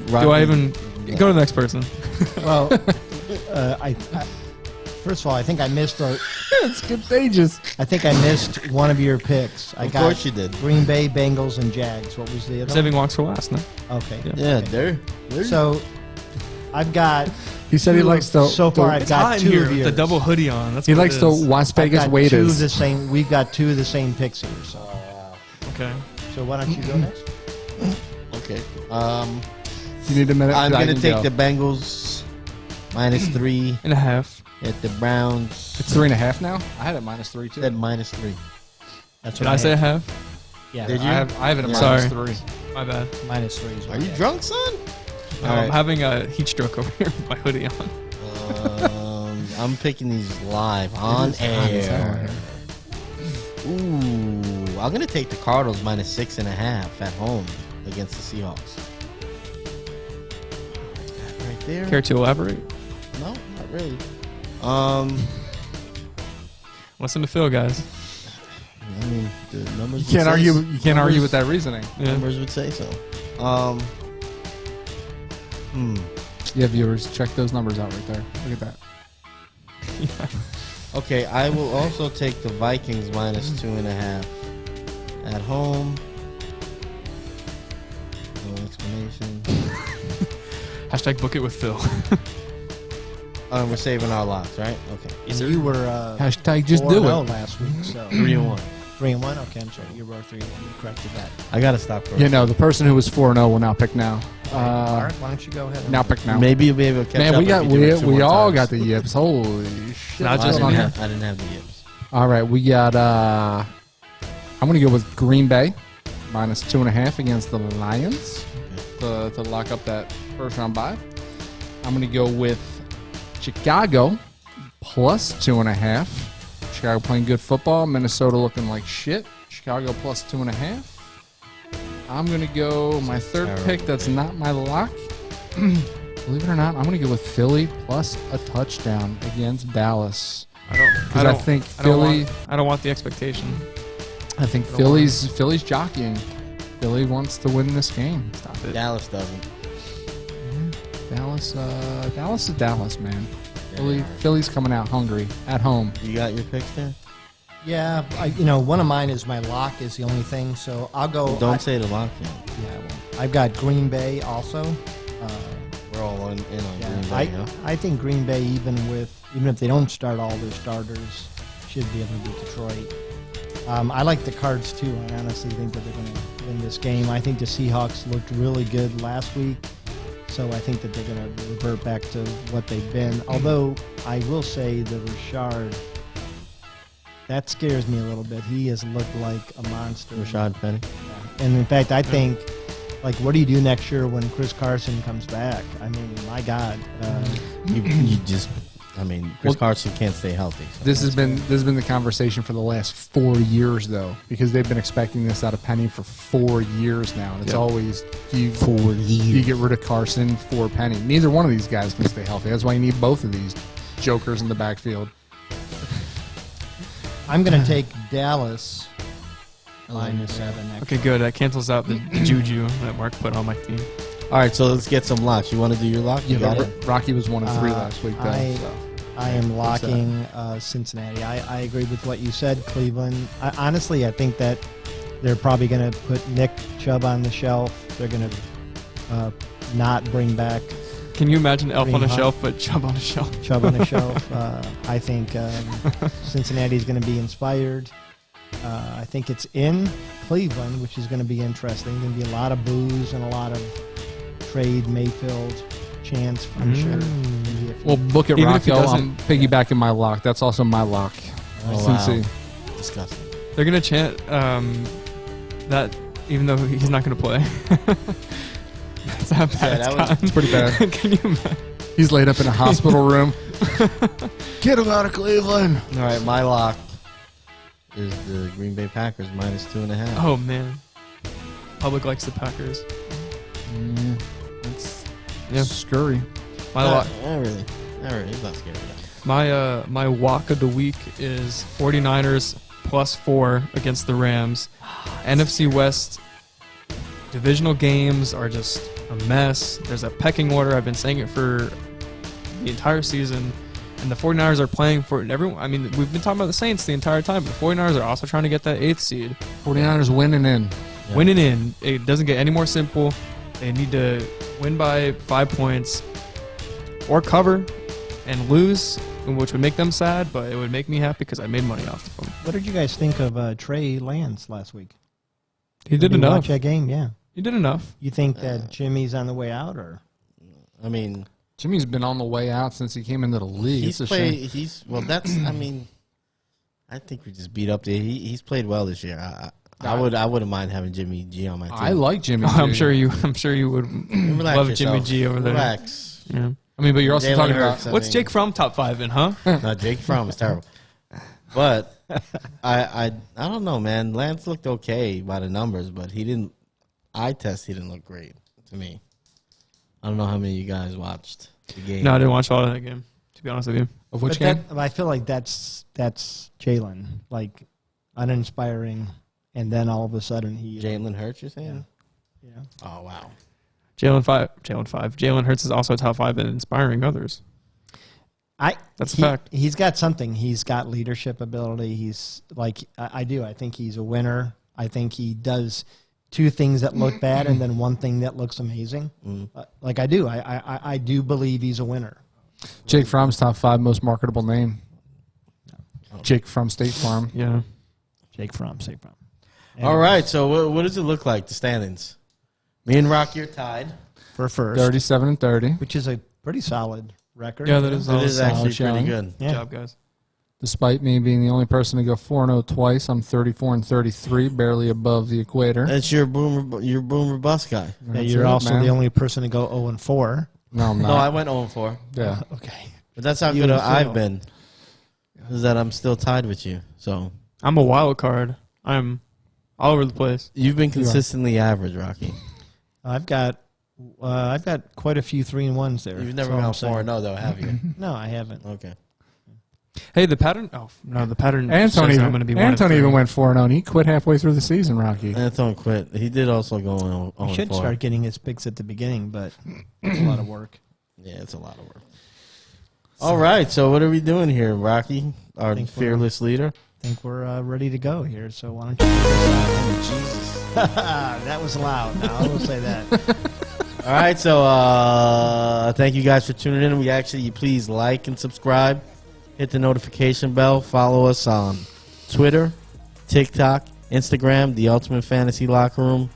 Do I even go to the next person? Well, I first of all, I think I missed It's contagious. I think I missed one of your picks. I Of got course you did. Green Bay, Bengals, and Jags. What was the other Saving walks for last, no? one? Okay. Yeah. Yeah, Okay. they're So I've got He said he likes to. So far, I've It's got hot in 2 here of with yours. the double hoodie on. That's He what likes it the is. Las I've Vegas got 2 of waiters. the same. We've got 2 of the same picks here. So, Okay. so why don't you go next? Okay. You need a minute. I'm I gonna can take go. the Bengals -3 And a half. at the Browns. It's 3.5 now. I had it -3 too. Said -3. That's Did what I say a had. half? Yeah, Did I you? have it at Sorry. -3. My bad. -3 is what Are I you had. drunk, son? No, I'm having a heat stroke over here with my hoodie on. I'm picking these live on air. Ooh, I'm gonna take the Cardinals -6.5 at home against the Seahawks. Right there. Care to elaborate? No, not really. Listen to Phil, guys. I mean, the numbers. You can't argue. You can't argue with that reasoning. Yeah. Numbers would say so. Yeah, viewers, check those numbers out right there. Look at that. Okay, I will also take the Vikings -2.5 at home. No explanation. Hashtag book it with Phil. We're saving our locks, right? Okay. And you were Hashtag just do 4-0 it. last week. So 3-1. 3-1. Okay, I'm sorry. You were 3-1. You corrected that. I gotta stop. For You know, the person who was 4-0 will now pick now. Mark, why don't you go ahead? And Now pick now. Maybe you'll be able to catch Man, up. we got if you do it 2 we more all times. got the yips. Holy shit! Not I just didn't me. have- I didn't have the yips. All right, we got. I'm gonna go with Green Bay -2.5 against the Lions to lock up that first round bye. I'm gonna go with Chicago +2.5. Chicago playing good football. Minnesota looking like shit. Chicago +2.5. I'm gonna go my third pick. That's not my lock. Believe it or not, I'm gonna go with Philly plus a touchdown against Dallas. Because I think Philly. I don't want the expectation. I think Philly's jockeying. Philly wants to win this game. Stop it. Dallas doesn't. Dallas is Dallas, man. Philly's coming out hungry at home. You got your picks there? Yeah, one of mine is my lock is the only thing. So I'll go. Don't say the lock yet. Yeah, I won't. I've got Green Bay also. We're all in on Yeah, Green Bay, huh? I think Green Bay, even if they don't start all their starters, should be able to beat Detroit. I like the Cards too. I honestly think that they're going to win this game. I think the Seahawks looked really good last week, so I think that they're going to revert back to what they've been. Although I will say the Rashard, that scares me a little bit. He has looked like a monster. Rashad Penny. And in fact, I think, like, what do you do next year when Chris Carson comes back? I mean, my God. You just, Chris Carson can't stay healthy. So. This has been the conversation for the last 4 years, though, because they've been expecting this out of Penny for 4 years now. And it's always do you get rid of Carson for Penny. Neither one of these guys can stay healthy. That's why you need both of these jokers in the backfield. I'm going to take Dallas -7. Okay, good. That cancels out the juju that Mark put on my team. All right, so let's get some locks. You want to do your lock? You got it? Rocky was 1-3 last week, though. I am locking Cincinnati. I agree with what you said, Cleveland. Honestly, I think that they're probably going to put Nick Chubb on the shelf. They're going to not bring back Can you imagine Elf on a Green shelf, but Chubb on a shelf? Chubb on the shelf. I think Cincinnati is going to be inspired. I think it's in Cleveland, which is going to be interesting. Going to be a lot of boos and a lot of trade Mayfield chance, I'm sure. Well, book it, Even if he Rocco. doesn't- I'm piggybacking my lock. That's also my lock. Oh, wow. Cincy. Disgusting. They're gonna chant that even though he's not gonna play. That's how bad that it's was- gotten. It's pretty bad. Can you imagine? He's laid up in a hospital room. Get him out of Cleveland. All right, my lock is the Green Bay Packers -2.5. Oh man, public likes the Packers. Yeah. Scurry. My lock. Not really. It's not scary. My walk of the week is 49ers +4 against the Rams. NFC West divisional games are just a mess. There's a pecking order. I've been saying it for the entire season. And the 49ers are playing for everyone. I mean, we've been talking about the Saints the entire time, but the 49ers are also trying to get that 8th seed. 49ers winning in. Yeah. Winning in. It doesn't get any more simple. They need to win by 5 points. or cover and lose, which would make them sad, but it would make me happy because I made money off of them. What did you guys think of Trey Lance last week? He did you enough. Watch that game, yeah. He did enough. You think that Jimmy's on the way out, or? I mean, Jimmy's been on the way out since he came into the league. he's It's a shame. played. I mean, I think we just beat up there. He's played well this year. I wouldn't mind having Jimmy G on my team. I like Jimmy. I'm G. sure you would Relax love yourself. Jimmy G over there. Relax. Yeah. I mean, but you're also Jalen talking Hurts, about. I What's mean, Jake Fromm top 5 in, huh? No, Jake Fromm is terrible. But I don't know, man. Lance looked okay by the numbers, but he didn't. Eye test, he didn't look great to me. I don't know how many of you guys watched the game. No, I didn't watch all of that game, to be honest with you. Of which But game? I feel like that's Jalen, like uninspiring, and then all of a sudden he. Jalen Hurts, you're saying? Yeah. Oh wow. Jalen Hurts is also top 5 in inspiring others. That's a fact. He's got something. He's got leadership ability. He's like I do. I think he's a winner. I think he does 2 things that look bad and then 1 thing that looks amazing. Like I do. I do believe he's a winner. Jake Fromm's top 5 most marketable name. Jake from State Farm. Yeah. Jake Fromm, State Farm. All right, so what does it look like, the standings? Me and Rocky are tied. For first, 37 and 30. which is a pretty solid record. Yeah, that is. It is solid actually showing. pretty good. Yeah. Good job, guys. Despite me being the only person to go 4-0 twice, I'm 34 and 33, barely above the equator. That's your boomer bust guy. Yeah, That's you're it, also man. the only person to go 0-4. No, I'm No, I not. went 0-4. Yeah. Okay. But that's how You good and I've Phil. been. Is that I'm still tied with you. So I'm a wild card. I'm all over the place. you've been consistently average, Rocky. I've got quite a few 3-1s there. You've never That's all gone I'm saying. 4-0 though, have you? No, I haven't. Okay. Hey, the pattern. Oh no, the pattern. Anton says I'm even, going to be 1 of Anton 3. even went 4-0, and he quit halfway through the season, Rocky. Anton quit. He did also go 0-4. He should start getting his picks at the beginning, but it's a lot of work. Yeah, it's a lot of work. All right, so what are we doing here, Rocky? Our think we're- fearless leader? I think we're ready to go here, so why don't you take us out? Jesus. That was loud. Now, I will say that. All right, so thank you guys for tuning in. We actually, please like and subscribe. Hit the notification bell. Follow us on Twitter, TikTok, Instagram, The Ultimate Fantasy Locker Room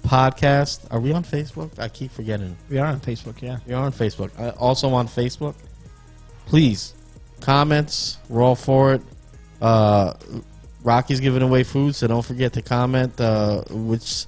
Podcast. Are we on Facebook? I keep forgetting. We are on Facebook, yeah. We are on Facebook. Also on Facebook. Please, comments. We're all for it. Rocky's giving away food, so don't forget to comment which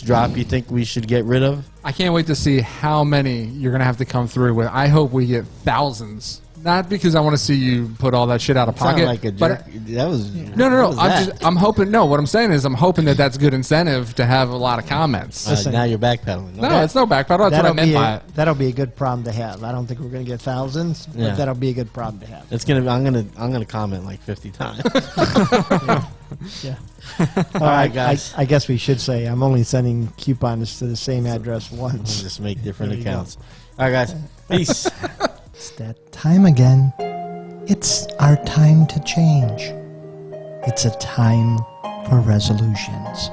drop you think we should get rid of. I can't wait to see how many you're going to have to come through with. I hope we get thousands. Not because I want to see you put all that shit out of Sound pocket. like a but jerk. That was no. what was that? I'm hoping. No, what I'm saying is I'm hoping that that's good incentive to have a lot of comments. Listen. Now you're backpedaling. No, it's no backpedal. That's what I meant by it. That'll be a good problem to have. I don't think we're going to get thousands, but Yeah. that'll be a good problem to have. It's gonna. I'm gonna comment like 50 times. Yeah. All right, guys. I guess we should say I'm only sending coupons to the same address We'll once. just make different There you go. accounts. All right, guys. Peace. It's that time again. It's our time to change. It's a time for resolutions.